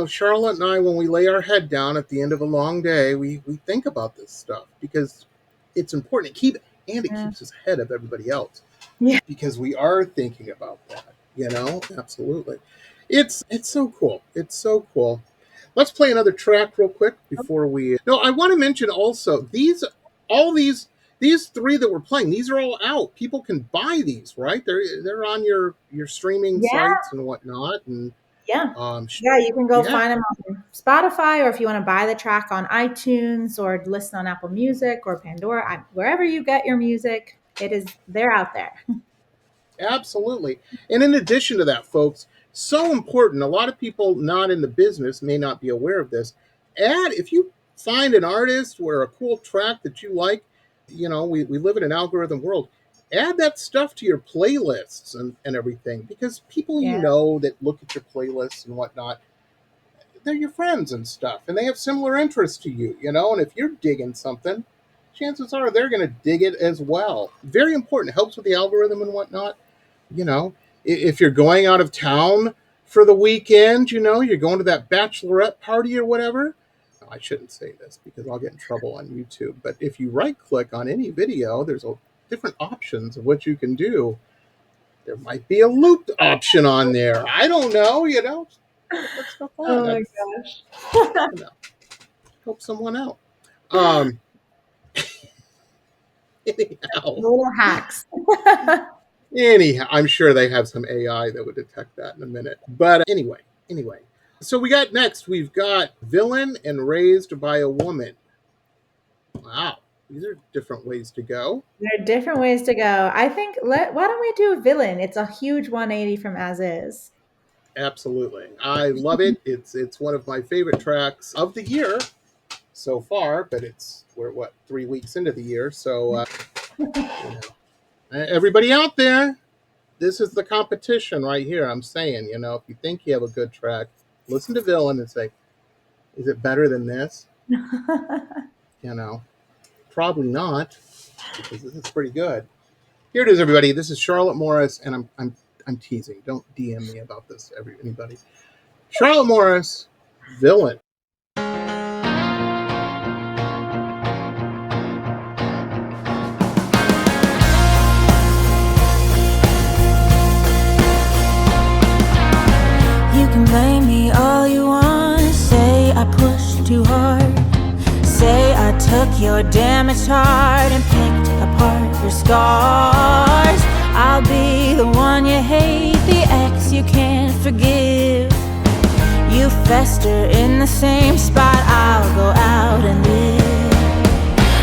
Charlotte and I, when we lay our head down at the end of a long day, we think about this stuff because it's important. It keeps us ahead of everybody else. Yeah. Because we are thinking about that, Absolutely. It's so cool. It's so cool. Let's play another track real quick before we. No, I want to mention also these three that we're playing. These are all out. People can buy these, right? They're on your streaming sites and whatnot. And yeah, you can go find them on Spotify, or if you want to buy the track on iTunes or listen on Apple Music or Pandora, wherever you get your music, they're out there. Absolutely. And in addition to that, folks, so important, a lot of people not in the business may not be aware of this. If you find an artist or a cool track that you like, we live in an algorithm world, add that stuff to your playlists and everything, because people that look at your playlists and whatnot, they're your friends and stuff, and they have similar interests to you, and if you're digging something, chances are they're going to dig it as well. Very important. It helps with the algorithm and whatnot. If you're going out of town for the weekend, you're going to that bachelorette party or whatever. I shouldn't say this because I'll get in trouble on YouTube. But if you right click on any video, there's different options of what you can do. There might be a looped option on there. I don't know, Put stuff on. Oh my gosh. Help someone out. Anyhow. Little hacks. Anyhow, I'm sure they have some AI that would detect that in a minute. But anyway. So we've got Villain and Raised by a Woman. Wow. These are different ways to go. There are different ways to go. I think, why don't we do Villain? It's a huge 180 from As Is. Absolutely. I love it. It's one of my favorite tracks of the year so far, but we're 3 weeks into the year. So, everybody out there, this is the competition right here. I'm saying, if you think you have a good track, listen to Villain and say, is it better than this? Probably not, because this is pretty good. Here it is, everybody. This is Charlotte Morris, and I'm teasing. Don't DM me about this, anybody. Charlotte Morris, Villain. You can blame me all you want. Say I pushed too hard. Say I took your damaged heart and picked apart your scars. I'll be the one you hate, the ex you can't forgive. You fester in the same spot, I'll go out and live.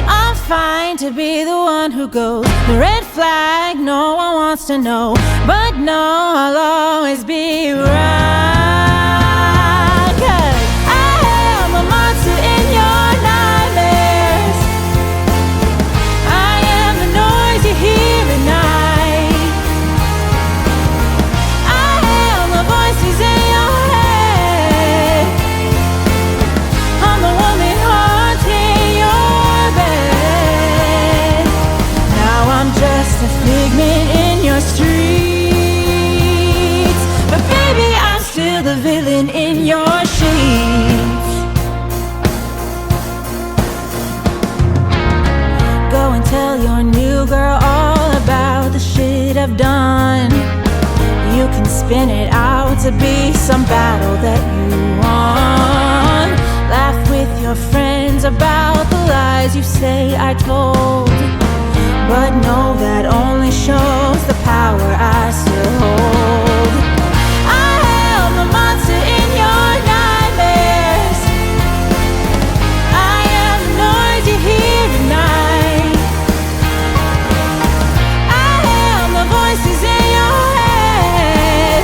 I'm fine to be the one who goes the red flag, no one wants to know. But no, I'll always be right. In your sheets, go and tell your new girl all about the shit I've done. You can spin it out to be some battle that you won. Laugh with your friends about the lies you say I told, but no, that only shows the power I still hold. I am the monster in your nightmares. I am the noise you hear at night. I am the voices in your head.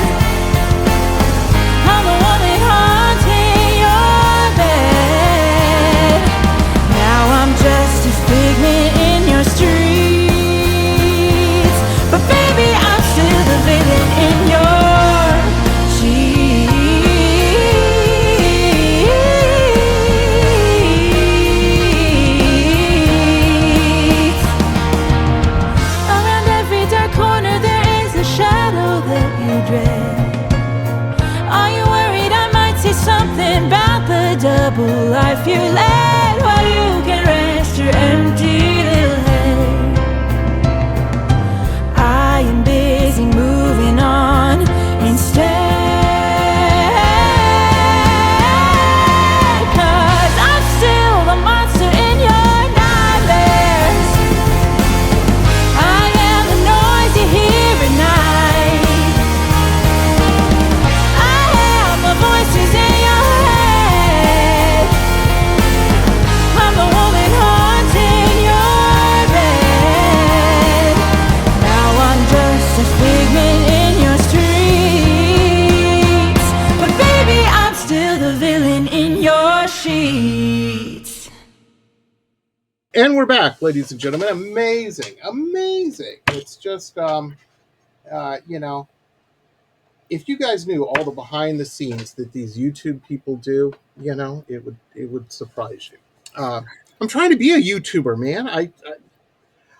I'm the woman haunting your bed. Now I'm just a figment in your streets, but baby, I'm still the villain in your sheets. Around every dark corner there is a shadow that you dread. Are you worried I might say something about the double life you led, while you can rest your empty little head? I am busy moving on instead, 'cause I'm still the monster in your nightmares. I am the noise you hear at night. I am the voices in your head. I'm the woman haunting your bed. Now I'm just a figment in your streets, but baby, I'm still the villain in your sheets. And we're back, ladies and gentlemen. Amazing, amazing. It's just, you know, if you guys knew all the behind the scenes that these YouTube people do, you know, it would surprise you. I'm trying to be a YouTuber, man.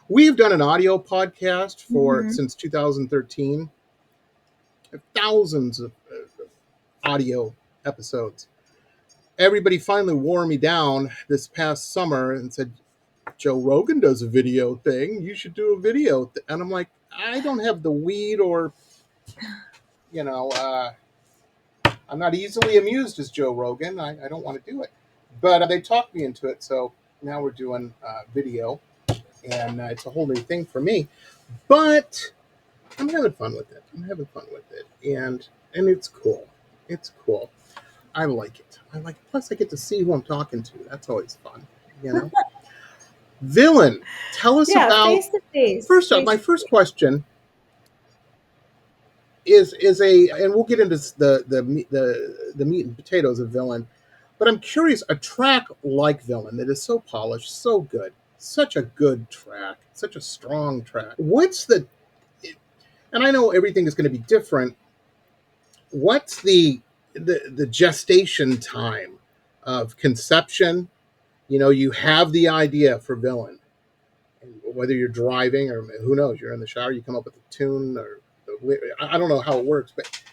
We've done an audio podcast for since 2013, thousands of audio episodes. Everybody finally wore me down this past summer and said, Joe Rogan does a video thing. You should do a video. And I'm like, I don't have the weed or, you know, I'm not easily amused as Joe Rogan. I don't want to do it. But they talked me into it. So now we're doing video. And it's a whole new thing for me. But I'm having fun with it. And it's cool. It's cool. I like it. Plus, I get to see who I'm talking to. That's always fun, you know. Villain, tell us about. Face to face. First off, my first question is and we'll get into the meat and potatoes of Villain, but I'm curious. A track like Villain that is so polished, so good, such a good track, such a strong track. What's the? And I know everything is going to be different. What's the gestation time of conception? You know, you have the idea for Villain, and whether you're driving or who knows, you're in the shower, you come up with a tune, or I don't know how it works, but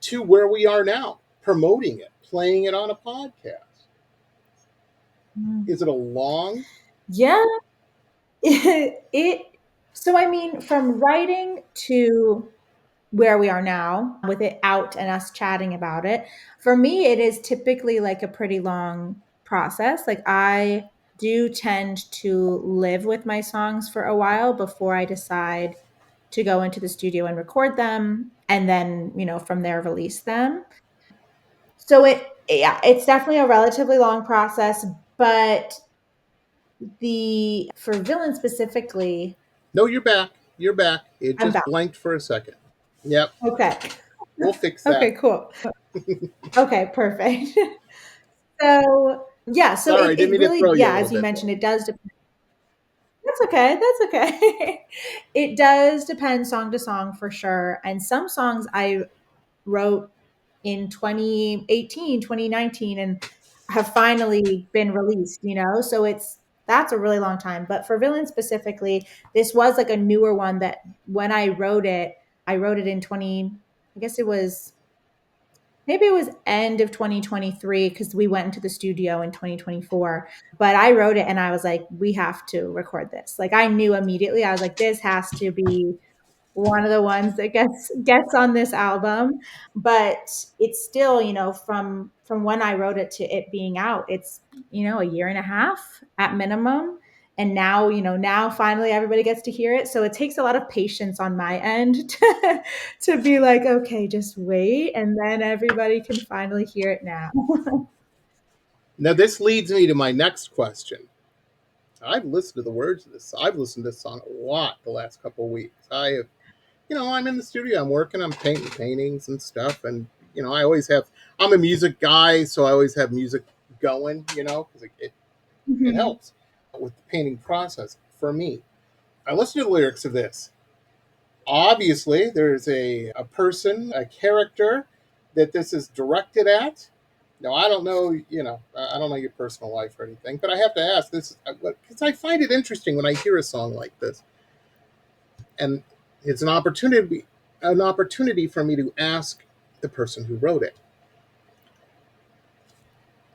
to where we are now, promoting it, playing it on a podcast. Is it a long? Yeah. So I mean, from writing to where we are now with it out and us chatting about it, for me, it is typically like a pretty long process. Like I do tend to live with my songs for a while before I decide to go into the studio and record them, and then, you know, from there release them. So it's definitely a relatively long process, but for Villain specifically. No, you're back. You're back. It I'm just back. blanked for a second. Yep. Okay. We'll fix that. Okay, cool. Okay, perfect. So yeah, so Sorry, I didn't mean to throw you a as little you bit mentioned, there. it does depend. That's okay. That's okay. It does depend song to song for sure. And some songs I wrote in 2018, 2019, and have finally been released, you know? So that's a really long time. But for Villain specifically, this was like a newer one that when I wrote it in maybe it was end of 2023, because we went into the studio in 2024. But I wrote it and I was like, we have to record this. Like I knew immediately, I was like, this has to be one of the ones that gets on this album, but it's still, from when I wrote it to it being out, it's, a year and a half at minimum. And now, now finally everybody gets to hear it. So it takes a lot of patience on my end to be like, okay, just wait. And then everybody can finally hear it now. Now, this leads me to my next question. I've listened to the words of this. I've listened to this song a lot the last couple of weeks. I have, I'm in the studio, I'm working, I'm painting paintings and stuff. And, I'm a music guy, so I always have music going, because it Mhm. helps with the painting process for me. I listen to the lyrics of this. Obviously, there's a person, a character that this is directed at. Now, I don't know, I don't know your personal life or anything, but I have to ask this because I find it interesting when I hear a song like this, and it's an opportunity for me to ask the person who wrote it: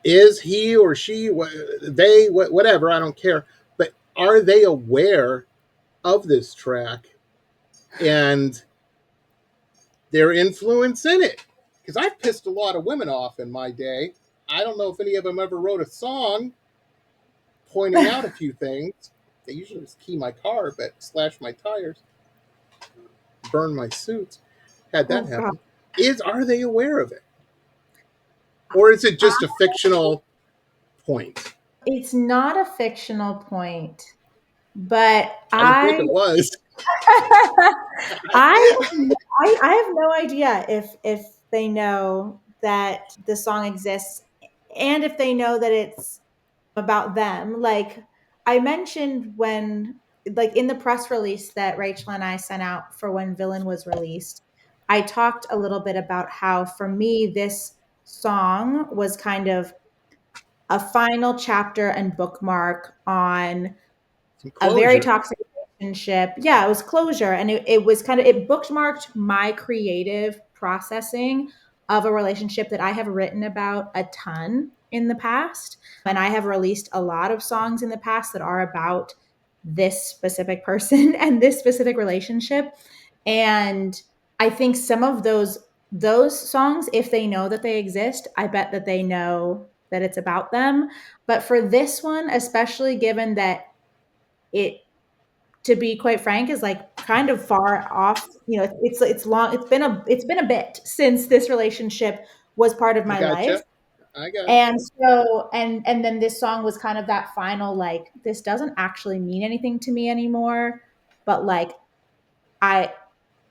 is he or she, they, whatever, I don't care, but are they aware of this track and their influence in it? Because I've pissed a lot of women off in my day. I don't know if any of them ever wrote a song pointing out a few things. They usually just key my car, but slash my tires, burn my suits. Had Oh that God. happen. Are they aware of it, or is it just a fictional point? It's not a fictional point, but I didn't think I it was. I I have no idea if they know that the song exists and if they know that it's about them. Like I mentioned when like in the press release that Rachel and I sent out for when Villain was released, I talked a little bit about how for me this song was kind of a final chapter and bookmark on Some a very closure. toxic relationship. Yeah, it was closure. And it was kind of, it bookmarked my creative processing of a relationship that I have written about a ton in the past. And I have released a lot of songs in the past that are about this specific person and this specific relationship. And I think some of those songs, if they know that they exist, I bet that they know that it's about them. But for this one, especially given that it, to be quite frank, is like kind of far off. It's long. It's been a bit since this relationship was part of I my life. gotcha. I gotcha. And so and then this song was kind of that final, like, this doesn't actually mean anything to me anymore, but like I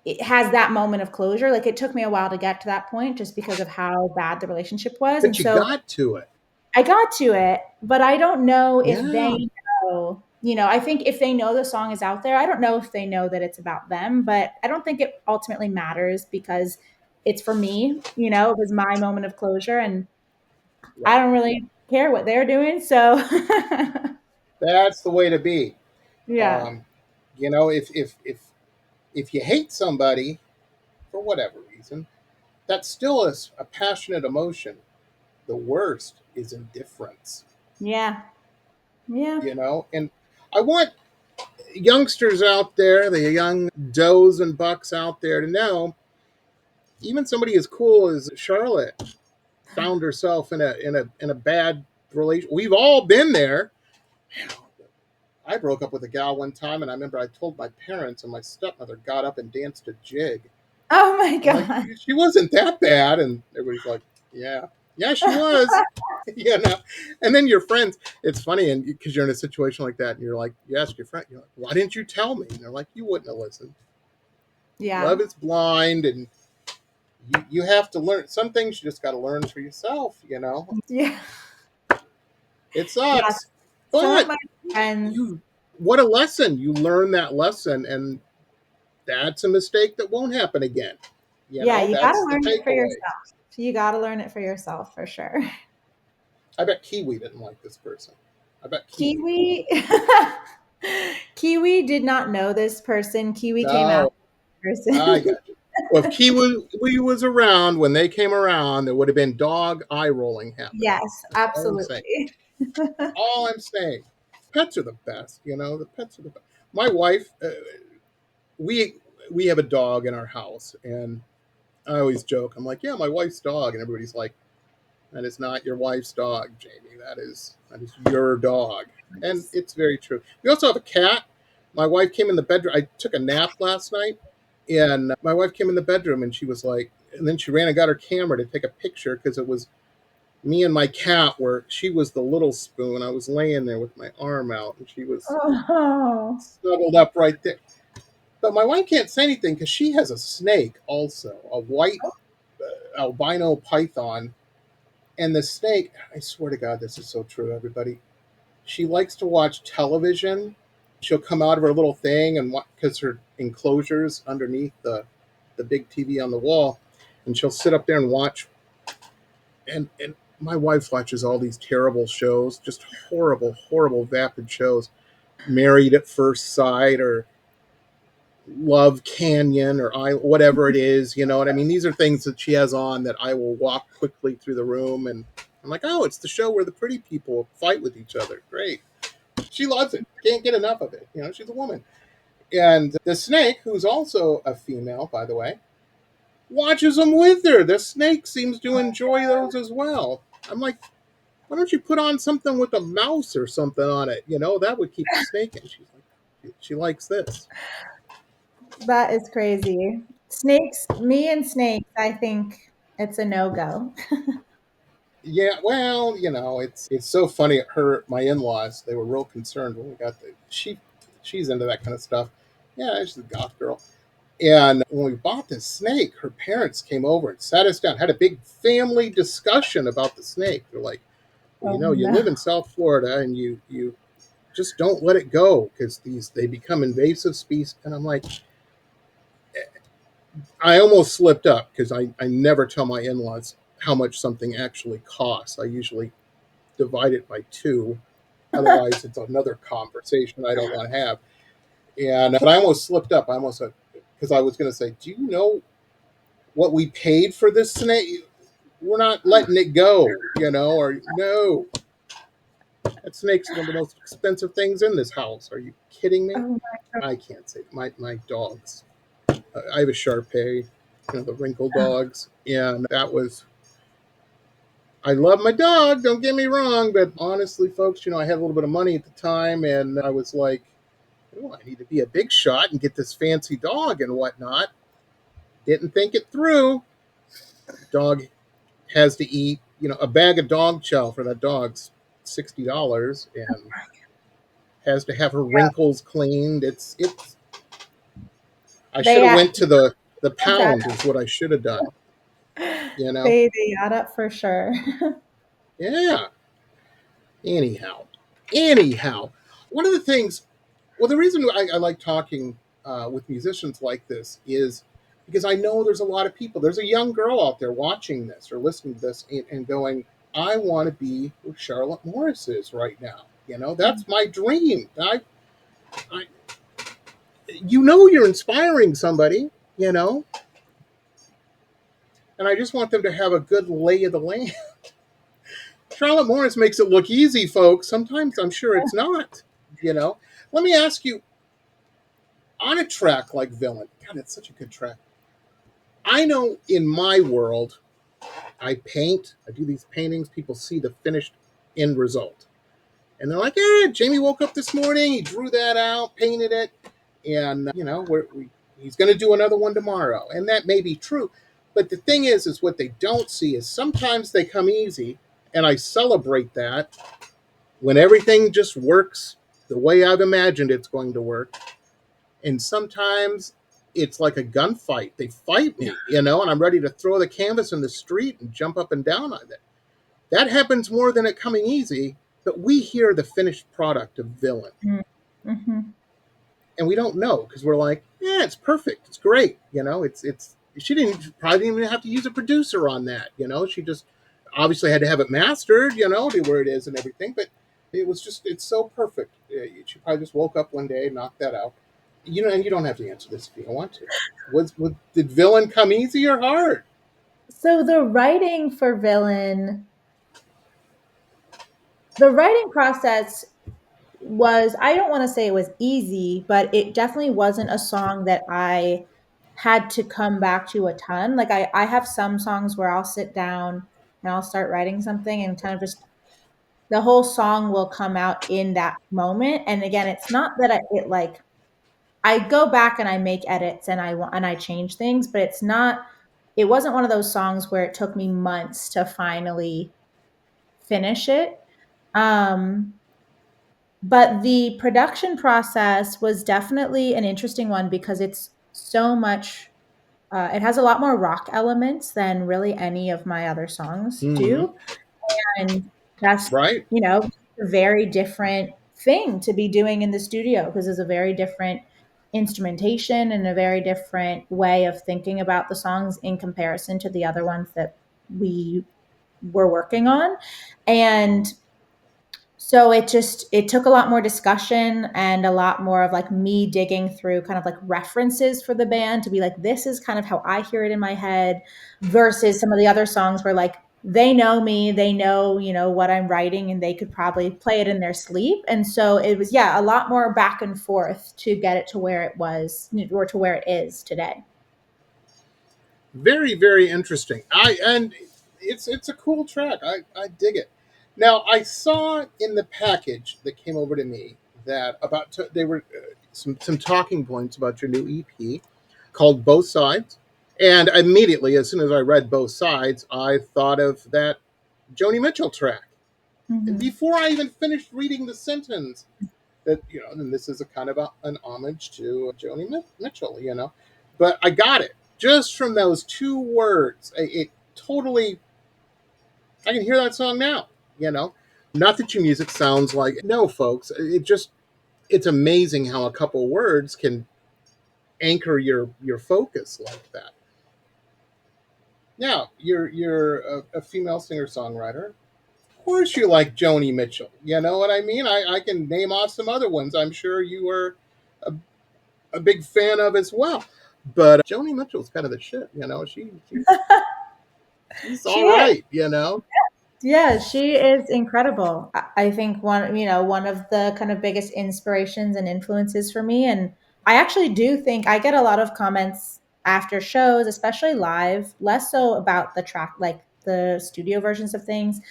it has that moment of closure. Like it took me a while to get to that point just because of how bad the relationship was. And But you so got to it. I got to it, but I don't know if Yeah. they know. I think if they know the song is out there, I don't know if they know that it's about them, but I don't think it ultimately matters because it's for me. It was my moment of closure and I Right. don't really care what they're doing. So, That's the way to be. yeah. Um, if you hate somebody for whatever reason, that's still a passionate emotion. The worst is indifference, Yeah. Yeah. And I want youngsters out there, the young does and bucks out there, to know even somebody as cool as Charlotte found herself in a bad relation. We've all been there. I broke up with a gal one time, and I remember I told my parents, and my stepmother got up and danced a jig. Oh my I'm like, God. she wasn't that bad, and everybody's like, yeah, yeah, she was. And then your friends, it's funny, and because you're in a situation like that, and you're like, you ask your friend, you're like, why didn't you tell me? And they're like, you wouldn't have listened. Yeah. Love is blind, and you have to learn some things. You just got to learn for yourself. Yeah. It Yeah. sucks, Some of but my friends, you what a lesson. You learn that lesson, and that's a mistake that won't happen again. yeah, you got to That's the learn it for takeaway. yourself. You got to learn it for yourself for sure. I bet Kiwi didn't like this person. I bet Kiwi didn't. Kiwi Kiwi did not know this person. Kiwi came No, after this I person. got you. Well, if Kiwi was around when they came around, there would have been dog eye rolling happening. Yes, That's all I'm saying. absolutely. All I'm saying. Pets are the best. The pets are the best. My wife, we we have a dog in our house, and I always joke. I'm like, yeah, my wife's dog, and everybody's like, that is not your wife's dog, Jamie. That is your dog, and Nice. it's very true. We also have a cat. My wife came in the bedroom. I took a nap last night, and my wife came in the bedroom, and she was like, and then she ran and got her camera to take a picture because it was me and my cat were. She was the little spoon. I was laying there with my arm out, and she was Oh, snuggled up right there. But my wife can't say anything because she has a snake also, a white albino python. And the snake, I swear to God, this is so true, everybody. She likes to watch television. She'll come out of her little thing and because her enclosure's underneath the big TV on the wall, and she'll sit up there and watch. And my wife watches all these terrible shows, just horrible, horrible, vapid shows. Married at First Sight or Love Canyon or whatever it is, you know what I mean? These are things that she has on that I will walk quickly through the room, and I'm like, oh, it's the show where the pretty people fight with each other. Great. She loves it. Can't get enough of it. You know, she's a woman. And the snake, who's also a female, by the way, watches them with her. The snake seems to enjoy those as well. I'm like, why don't you put on something with a mouse or something on it? You know, that would keep the snake in. She's like, she likes this. that is crazy. Snakes, me and snakes, I think it's a no-go. Yeah, well, you know, it's so funny. My in-laws, they were real concerned when we got she's into that kind of stuff. Yeah, she's a goth girl. And when we bought this snake, her parents came over and sat us down, had a big family discussion about the snake. They're like, well, Oh you live no. in South Florida, and you just don't let it go because they become invasive species. And I'm like, I almost slipped up because I never tell my in-laws how much something actually costs. I usually divide it by two. Otherwise, it's another conversation I don't want to have. And but I almost slipped up. I almost because I was going to say, do you know what we paid for this snake? We're not letting it go, you know, or no. That snake's one of the most expensive things in this house. Are you kidding me? Oh, I can't say my dogs. I have a Shar Pei, the wrinkle dogs, and that was. I love my dog. Don't get me wrong, but honestly, folks, I had a little bit of money at the time, and I was like, oh, I need to be a big shot and get this fancy dog and whatnot. Didn't think it through. Dog has to eat, a bag of dog chow for that dog's $60, and has to have her wrinkles cleaned. It's. I should they have add, went to the does add pound. Is what I should have done. You know. they add up for sure. Yeah. Anyhow, one of the things. Well, the reason I like talking with musicians like this is because I know there's a lot of people. There's a young girl out there watching this or listening to this and going, I want to be where Charlotte Morris is right now. That's my dream. I you're inspiring somebody, and I just want them to have a good lay of the land. Charlotte Morris makes it look easy, folks. Sometimes I'm sure it's not, you know. Let me ask you, on a track like Villain, God, it's such a good track. I know in my world, I paint, I do these paintings, people see the finished end result. And they're like, yeah, Jamie woke up this morning, he drew that out, painted it, and, he's going to do another one tomorrow. And that may be true. But the thing is what they don't see is sometimes they come easy, and I celebrate that when everything just works the way I've imagined it's going to work. And sometimes it's like a gunfight. They fight me, and I'm ready to throw the canvas in the street and jump up and down on it. That happens more than it coming easy, but we hear the finished product of Villain. Mm-hmm. And we don't know because we're like, yeah, it's perfect. It's great. She probably didn't even have to use a producer on that. She just obviously had to have it mastered, to where it is and everything. But it's so perfect. She probably just woke up one day, knocked that out. And you don't have to answer this if you don't want to. Did Villain come easy or hard? So the writing process was, I don't want to say it was easy, but it definitely wasn't a song that I had to come back to a ton. Like I have some songs where I'll sit down and I'll start writing something and kind of just the whole song will come out in that moment. And again, it's not that it like I go back and I make edits and I change things, but it wasn't one of those songs where it took me months to finally finish it. But the production process was definitely an interesting one because it's so much it has a lot more rock elements than really any of my other songs do. And that's, Right. a very different thing to be doing in the studio because there's a very different instrumentation and a very different way of thinking about the songs in comparison to the other ones that we were working on. And so it took a lot more discussion and a lot more of like me digging through kind of like references for the band to be like, this is kind of how I hear it in my head versus some of the other songs where like they know me, they know, what I'm writing and they could probably play it in their sleep. And so it was, yeah, a lot more back and forth to get it to where it was or to where it is today. Very, very interesting. And it's a cool track. I dig it. Now I saw in the package that came over to me that they were some talking points about your new EP called Both Sides, and immediately as soon as I read Both Sides, I thought of that Joni Mitchell track. And Mm-hmm. before I even finished reading the sentence, that and this is a kind of an homage to Joni Mitchell, but I got it just from those two words. It totally, I can hear that song now. Not that your music sounds like no, folks. It's amazing how a couple words can anchor your focus like that. Now you're a female singer songwriter. Of course, you like Joni Mitchell. You know what I mean? I can name off some other ones. I'm sure you were a a big fan of as well. But Joni Mitchell's kind of the shit, she's She all is. right. Yeah, she is incredible. I think one of the kind of biggest inspirations and influences for me. And I actually do think I get a lot of comments after shows, especially live, less so about the track, like the studio versions of things.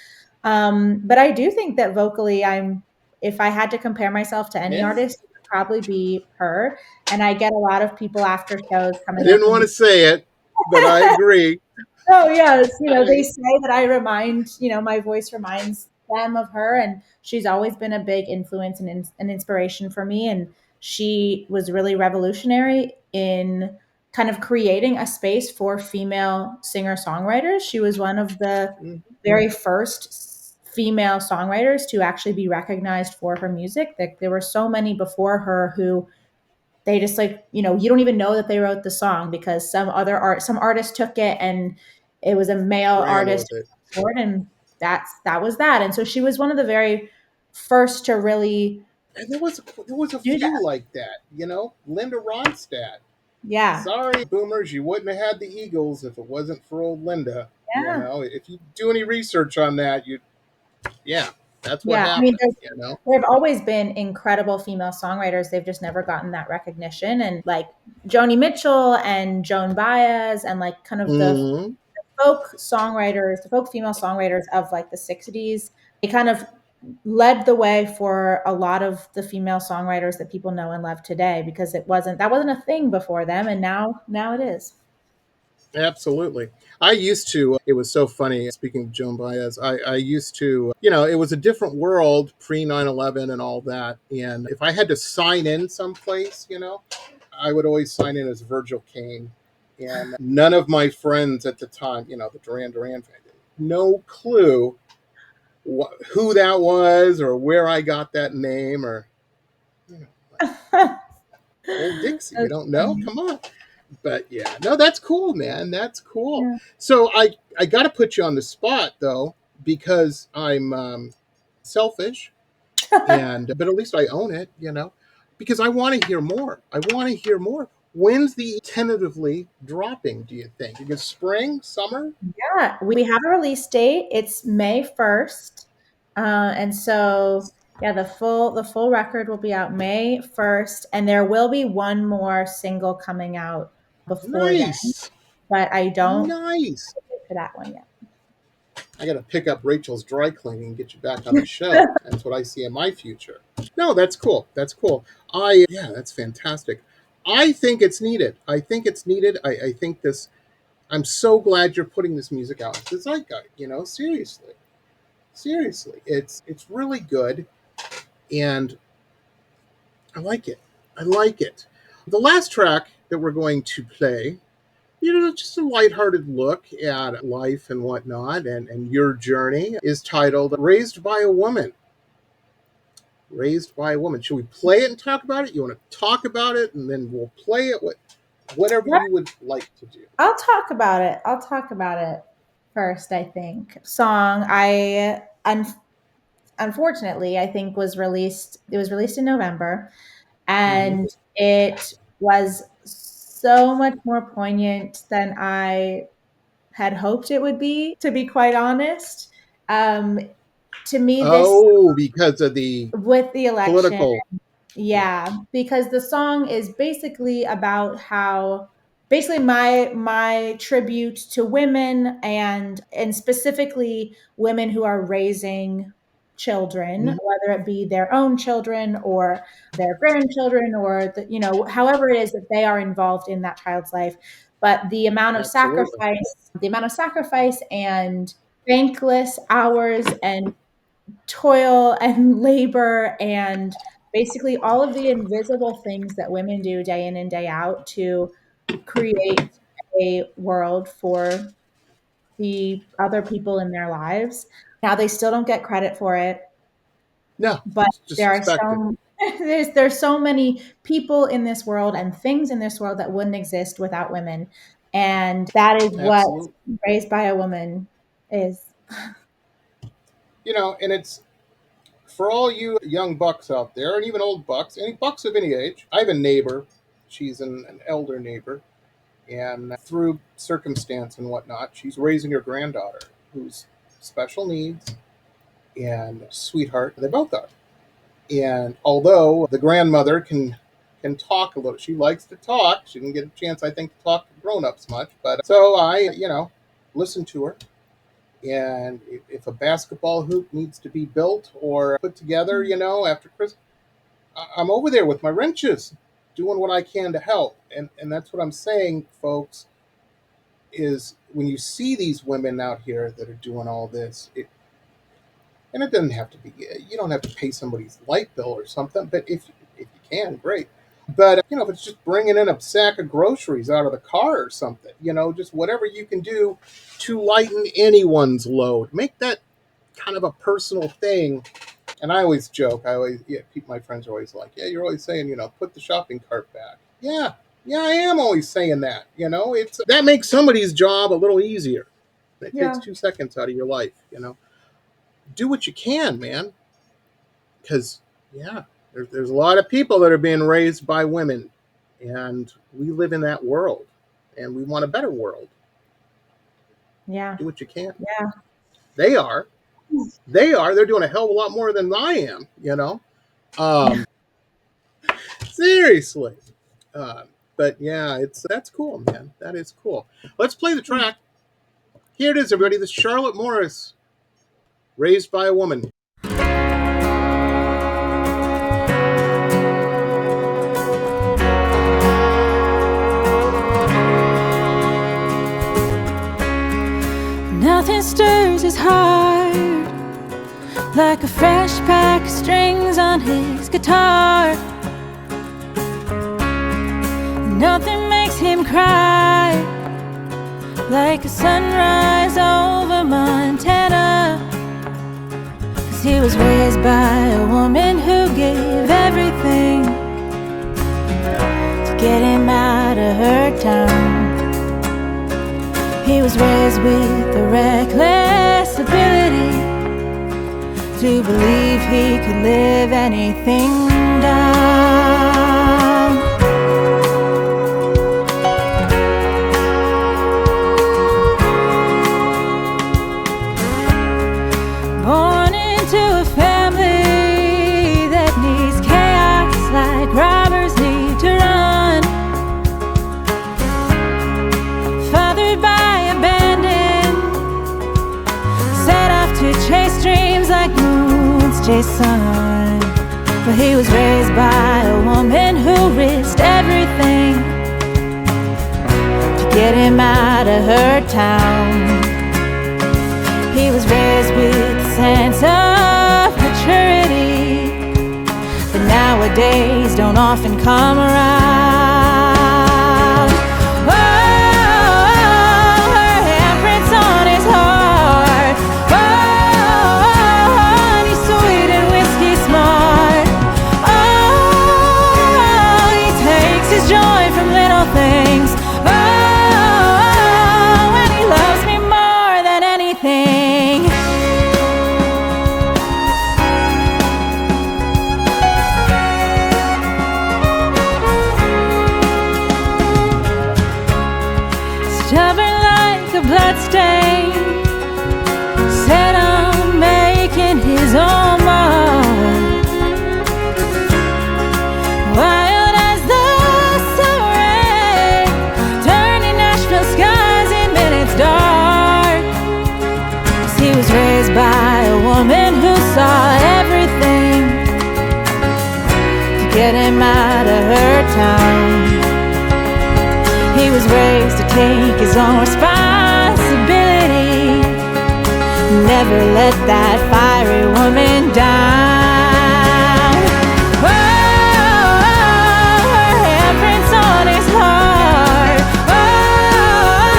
But I do think that vocally, if I had to compare myself to any Yeah. artist, it would probably be her. And I get a lot of people after shows I coming up didn't and want to say it, but I agree. Oh yes, they I say that my voice reminds them of her, and she's always been a big influence and an inspiration for me. And she was really revolutionary in kind of creating a space for female singer songwriters. She was one of the very first female songwriters to actually be recognized for her music. There were so many before her who they just like you don't even know that they wrote the song because some artist took it and it was a male ran artist with it. and that was that. And so she was one of the very first to really And there was a do few that. like that, Linda Ronstadt. Yeah, Sorry, boomers, you wouldn't have had the Eagles if it wasn't for old Linda. yeah, If you do any research on that, yeah, that's what yeah. I mean, happened. there have always been incredible female songwriters. They've just never gotten that recognition. And like Joni Mitchell and Joan Baez and like kind of the Hmm. the folk female songwriters of like the 60s, they kind of led the way for a lot of the female songwriters that people know and love today because that wasn't a thing before them, and now it is. Absolutely. I used to, it was so funny. Speaking of Joan Baez, I used to, it was a different world pre 9/11 and all that. And if I had to sign in someplace, I would always sign in as Virgil Kane. And none of my friends at the time, the Duran Duran fan, no clue who that was or where I got that name or, you know, like, old Dixie. You That's don't know? funny. Come on. But yeah, no, that's cool, man. That's cool. Yeah. So I got to put you on the spot though, because I'm selfish, and but at least I own it, because I want to hear more. I want to hear more. When's the tentatively dropping? Do you think? Because spring, summer? Yeah, we have a release date. It's May 1st. And so yeah, the full record will be out May 1st, and there will be one more single coming out before then, Nice. but I don't Nice. get to that one yet. I got to pick up Rachel's dry cleaning and get you back on the show. That's what I see in my future. No, that's cool. That's cool. Yeah, that's fantastic. I think it's needed. I think it's needed. I think this, I'm so glad you're putting this music out. It's zeitgeist, seriously. Seriously. It's really good. And I like it. I like it. The last track that we're going to play, just a lighthearted look at life and whatnot and your journey, is titled Raised by a Woman. Raised by a Woman. Should we play it and talk about it? You want to talk about it and then we'll play it? Whatever you would like to do. I'll talk about it first, I think. Song, unfortunately, I think it was released in November, and it was so much more poignant than I had hoped it would be, to be quite honest. To me, because of the with the election, political, because the song is basically about how basically my tribute to women and specifically women who are raising children, whether it be their own children or their grandchildren or however it is that they are involved in that child's life, but the amount of sacrifice and thankless hours and toil and labor and basically all of the invisible things that women do day in and day out to create a world for the other people in their lives. Now they still don't get credit for it. No, but there's so many people in this world and things in this world that wouldn't exist without women. And that is what Raised by a Woman is. And it's for all you young bucks out there, and even old bucks, any bucks of any age. I have a neighbor. She's an elder neighbor. And through circumstance and whatnot, she's raising her granddaughter, who's special needs and sweetheart. They both are. And although the grandmother can talk a little, she likes to talk. She didn't get a chance, I think, to talk to grown-ups much. But so I, listen to her. And if a basketball hoop needs to be built or put together, after Christmas, I'm over there with my wrenches, doing what I can to help. And that's what I'm saying, folks, is when you see these women out here that are doing all this, and it doesn't have to be, you don't have to pay somebody's light bill or something, but if you can, great. But, if it's just bringing in a sack of groceries out of the car or something, just whatever you can do to lighten anyone's load. Make that kind of a personal thing. And I always joke. My friends are always like, yeah, you're always saying, put the shopping cart back. Yeah, I am always saying that. That makes somebody's job a little easier. It takes 2 seconds out of your life, Do what you can, man. Because, there's a lot of people that are being raised by women, and we live in that world, and we want a better world. Yeah. Do what you can. Yeah. They are. They're doing a hell of a lot more than I am, Seriously. But yeah, that's cool, man. That is cool. Let's play the track. Here it is, everybody. This is Charlotte Morris, Raised by a Woman. Nothing stirs his heart like a fresh pack of strings on his guitar. Nothing makes him cry like a sunrise over Montana. 'Cause he was raised by a woman who gave everything to get him out of her town. He was raised with the reckless ability to believe he could live anything down. Born into a family that needs chaos like robbers need to run. DJ son. But he was raised by a woman who risked everything to get him out of her town. He was raised with a sense of maturity that nowadays don't often come around. Oh, her handprints on his heart. Oh, he's sweet and whiskey smart. Oh, he takes his joy from little things. Oh, and he loves me more than anything. Stubborn like a bloodstain, set on making his own mark. Wild as the summer rain, turning Nashville skies in minutes dark. 'Cause he was raised by a woman who saw everything to get him out of her town. He was raised to take his own responsibility, never let that fiery woman down. Oh, her handprints on his heart. Oh,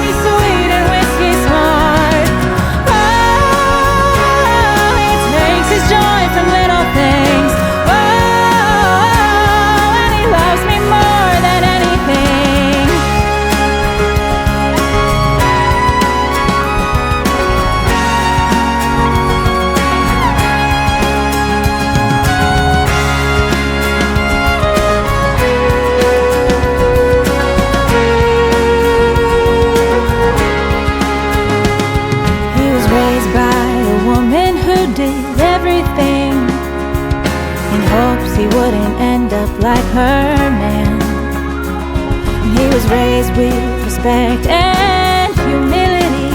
he's sweet and whiskey smart. Oh, he takes his joy from little things. Oh, and he loves me more than anything. He was raised by a woman who did everything in hopes he wouldn't end up like her man. And he was raised with respect and humility,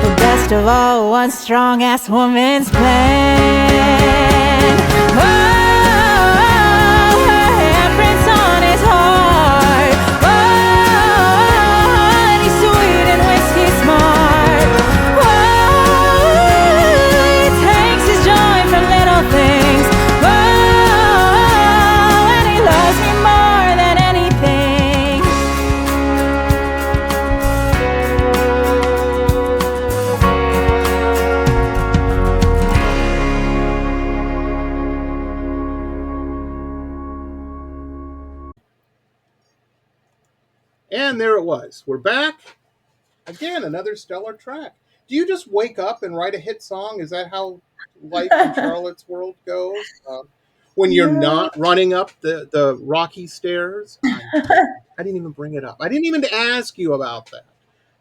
but best of all, one strong-ass woman's plan. Oh, her handprints on his heart. Oh, and he's sweet and whiskey smart. Oh, he takes his joy from little things. Oh, and he loves me more than anything. And there it was. We're back. Again, another stellar track. Do you just wake up and write a hit song? Is that how life in Charlotte's world goes? When you're not running up the rocky stairs? I didn't even bring it up. I didn't even ask you about that.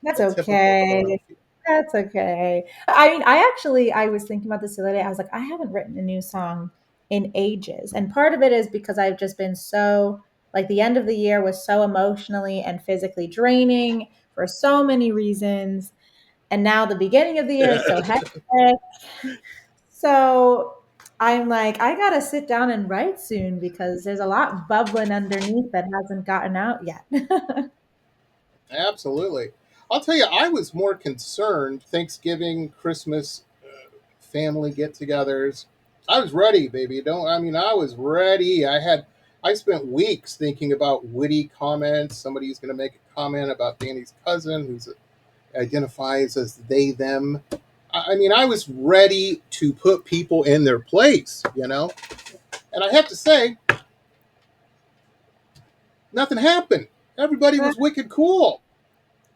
That's Typical okay. Philadelphia. That's okay. I mean, I was thinking about this the other day. I was like, I haven't written a new song in ages. And part of it is because I've just been so, like, the end of the year was so emotionally and physically draining for so many reasons. And now the beginning of the year is so hectic. So I'm like, I gotta sit down and write soon because there's a lot bubbling underneath that hasn't gotten out yet. Absolutely. I'll tell you, I was more concerned Thanksgiving, Christmas, family get-togethers. I was ready, baby. I was ready. I spent weeks thinking about witty comments. Somebody's going to make a comment about Danny's cousin who identifies as they them. I was ready to put people in their place, And I have to say, nothing happened. Everybody was wicked cool.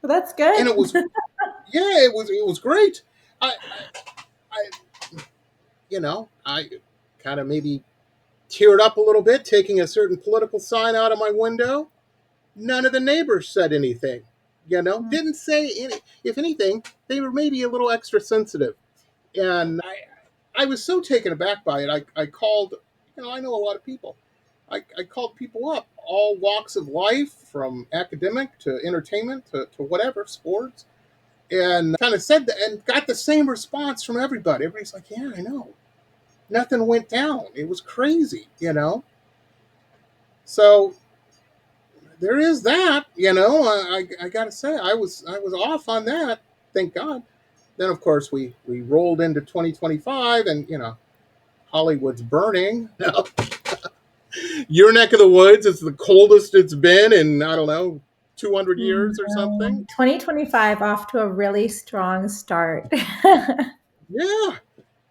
Well, that's good. And it was it was great. I I kind of maybe teared up a little bit taking a certain political sign out of my window. None of the neighbors said anything. Didn't say any. If anything, they were maybe a little extra sensitive. And I was so taken aback by it. I called, I know a lot of people. I called people up, all walks of life, from academic to entertainment to whatever, sports. and kind of said that and got the same response from everybody. Everybody's like, yeah, I know. Nothing went down. It was crazy, So there is that, I got to say, I was off on that. Thank God. Then, of course, we rolled into 2025 and, Hollywood's burning. Your neck of the woods is the coldest it's been in, I don't know, 200 years or something. 2025 off to a really strong start. Yeah,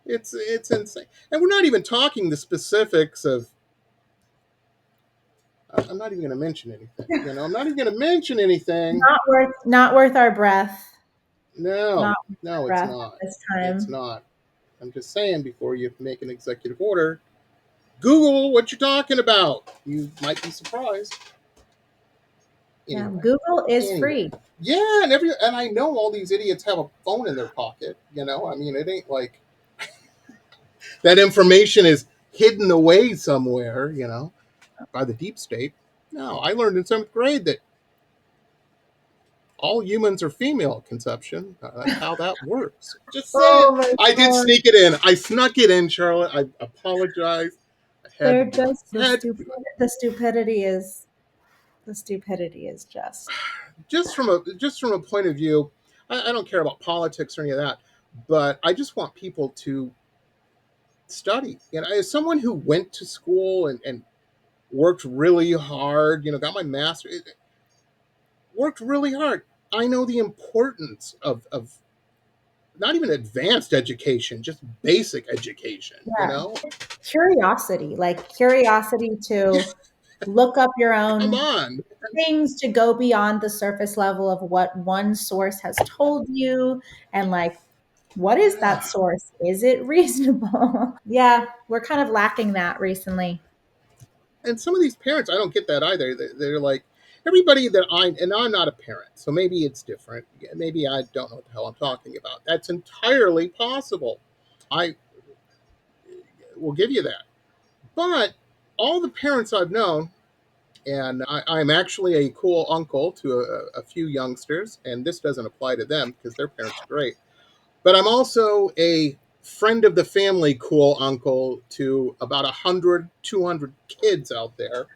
it's insane. And we're not even talking the specifics of, I'm not even going to mention anything. I'm not even going to mention anything. Not worth our breath. No, it's Breath not. this time. It's not. I'm just saying, before you make an executive order, Google what you're talking about. You might be surprised. Yeah, Anyway, Google is free. Yeah, and I know all these idiots have a phone in their pocket. I mean, it ain't like that information is hidden away somewhere. By the deep state. No, I learned in 7th grade that all humans are female conception. That's how that works. Just saying. I did sneak it in. I snuck it in, Charlotte. I apologize. The stupidity is just from a point of view. I don't care about politics or any of that, but I just want people to study. As someone who went to school and worked really hard, got my master's, worked really hard. I know the importance of not even advanced education, just basic education, Curiosity to look up your Come own on. things, to go beyond the surface level of what one source has told you, and what is that source? Is it reasonable? Yeah, we're kind of lacking that recently. And some of these parents, I don't get that either. They're like, everybody and I'm not a parent, so maybe it's different. Maybe I don't know what the hell I'm talking about. That's entirely possible. I will give you that. But all the parents I've known, and I'm actually a cool uncle to a few youngsters, and this doesn't apply to them because their parents are great. But I'm also a friend of the family cool uncle to about 100, 200 kids out there.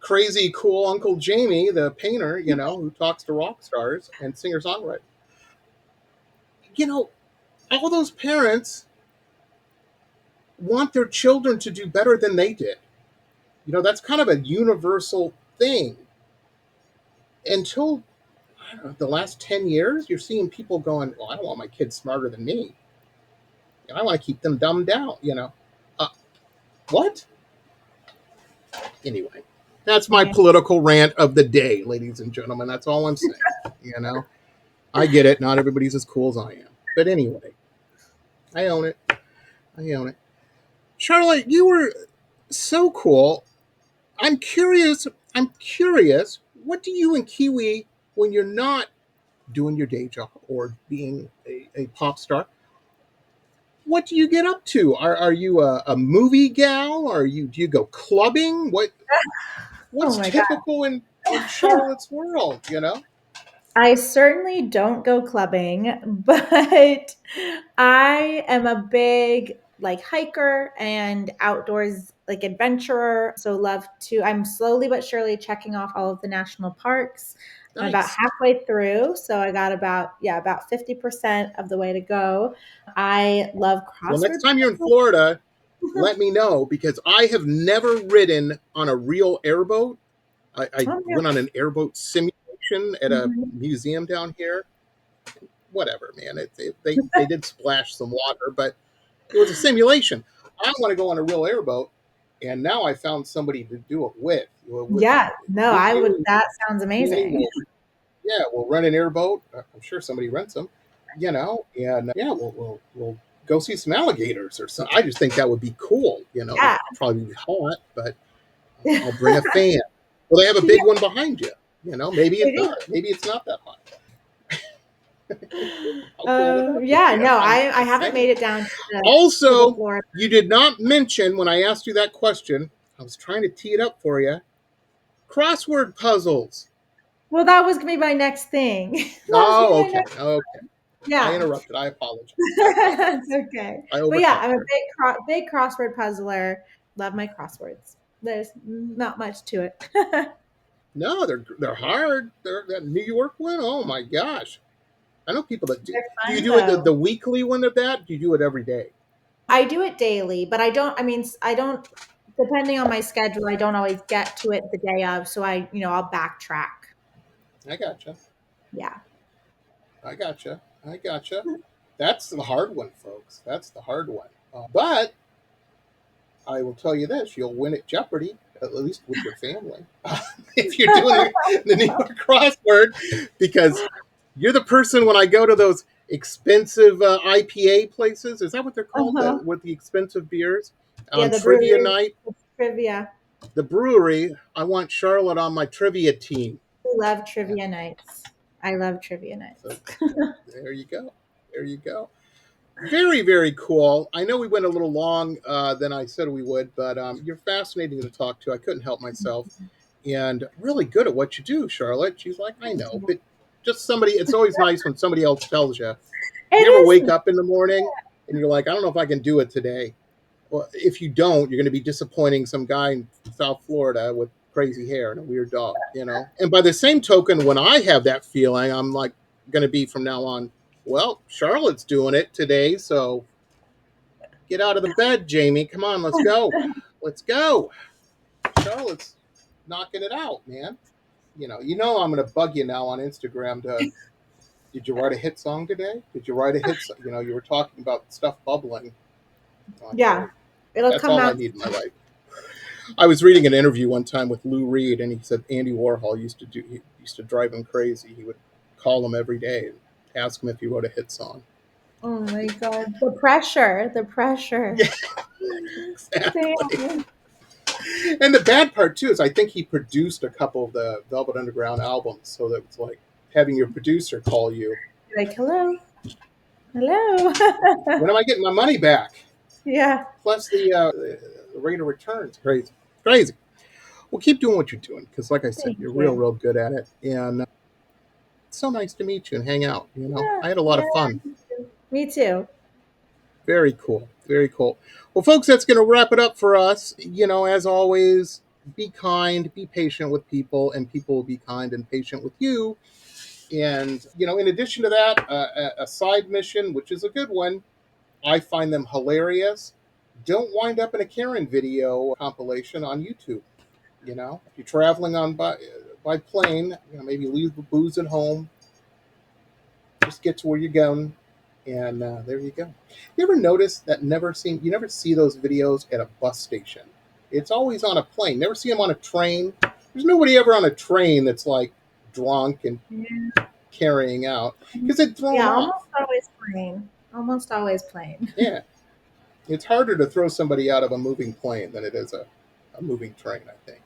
Crazy cool Uncle Jamie, the painter, who talks to rock stars and singer-songwriter. All those parents want their children to do better than they did. That's kind of a universal thing. Until, I don't know, the last 10 years, you're seeing people going, well, I don't want my kids smarter than me. I want to keep them dumbed down, What? Anyway, that's my political rant of the day, ladies and gentlemen. That's all I'm saying, I get it. Not everybody's as cool as I am. But anyway, I own it. Charlotte, you were so cool. I'm curious. What do you and Kiwi, when you're not doing your day job or being a pop star, what do you get up to? Are you a movie gal? Do you go clubbing? What's typical in Charlotte's world? I certainly don't go clubbing, but I am a big hiker and outdoors adventurer. So I'm slowly but surely checking off all of the national parks. Nice. I'm about halfway through. So I got about 50% of the way to go. I love crossword. Well, next time you're in Florida, let me know, because I have never ridden on a real airboat. I went on an airboat simulation at a museum down here. Whatever, man. They did splash some water, but it was a simulation. I want to go on a real airboat, and now I found somebody to do it with. I would. That sounds amazing. We'll rent an airboat. I'm sure somebody rents them, and we'll go see some alligators or something. I just think that would be cool. It'd probably be hot, but I'll bring a fan. Well, they have a big one behind you. Maybe it's not. Maybe it's not that hot. I haven't made it down. Also, you did not mention when I asked you that question. I was trying to tee it up for you. Crossword puzzles. Well, that was gonna be my next thing. Oh, okay. Okay. I Yeah. interrupted. I apologize. It's okay. I But yeah, overtalked I'm a her. big crossword puzzler. Love my crosswords. There's not much to it. No, they're hard. That New York one. Oh my gosh! I know people that do. They're Do you fun do it though. the weekly one of that? Do you do it every day? I do it daily, but I don't, depending on my schedule, I don't always get to it the day of. So I'll backtrack. I gotcha. Yeah. I gotcha. I gotcha. That's the hard one, folks. That's the hard one. But I will tell you this: you'll win at Jeopardy, at least with your family, if you're doing the New York crossword, because you're the person when I go to those expensive IPA places. Is that what they're called? Uh-huh. With the expensive beers Yeah, on the trivia brewery night. trivia. The brewery. I want Charlotte on my trivia team. We love Yeah. trivia nights. I love trivia So nights. there you go. There you go. Very, very cool. I know we went a little long than I said we would, but you're fascinating to talk to. I couldn't help myself. And really good at what you do, Charlotte. She's like, I know, but just somebody, it's always nice when somebody else tells you. It You ever wake is. up in the morning and you're like, I don't know if I can do it today. Well, if you don't, you're going to be disappointing some guy in South Florida with crazy hair and a weird dog, you know? And by the same token, when I have that feeling, I'm like going to be from now on, well, Charlotte's doing it today. So get out of the bed, Jamie. Come on, let's go. Let's go. Charlotte's knocking it out, man. I'm going to bug you now on Instagram to, did you write a hit song today? Did you write a hit song? You were talking about stuff bubbling. Like, Yeah. It'll that's come all I out. need in my life. I was reading an interview one time with Lou Reed, and he said Andy Warhol he used to drive him crazy. He would call him every day and ask him if he wrote a hit song. Oh my God. The pressure. The pressure. Yeah, exactly. Damn. And the bad part too is I think he produced a couple of the Velvet Underground albums, so that it's like having your producer call you. Like, hello. Hello. When am I getting my money back? Yeah. Plus the rate of returns. Crazy. Crazy. Well, keep doing what you're doing because, like I said, Thank you're you. real good at it. And it's so nice to meet you and hang out. Yeah. I had a lot of fun. Me too. Very cool. Very cool. Well, folks, that's going to wrap it up for us. As always, be kind, be patient with people, and people will be kind and patient with you. And, in addition to that, a side mission, which is a good one, I find them hilarious. Don't wind up in a Karen video compilation on YouTube. If you're traveling on by plane, maybe leave the booze at home. Just get to where you're going, and there you go. You ever notice that you never see those videos at a bus station? It's always on a plane. Never see them on a train. There's nobody ever on a train that's like drunk and carrying out because they'd throw them off. Almost always plain. Almost always plain. Yeah, it's harder to throw somebody out of a moving plane than it is a moving train, I think.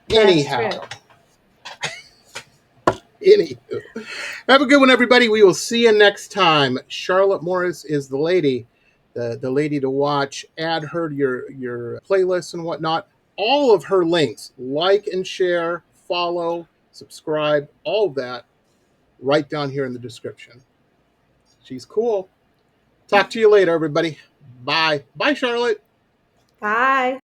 Anyhow. Anywho, have a good one, everybody. We will see you next time. Charlotte Morris is the lady, the lady to watch. Add her to your playlists and whatnot. All of her links, like and share, follow, subscribe, all of that, right down here in the description. She's cool. Talk to you later, everybody. Bye. Bye, Charlotte. Bye.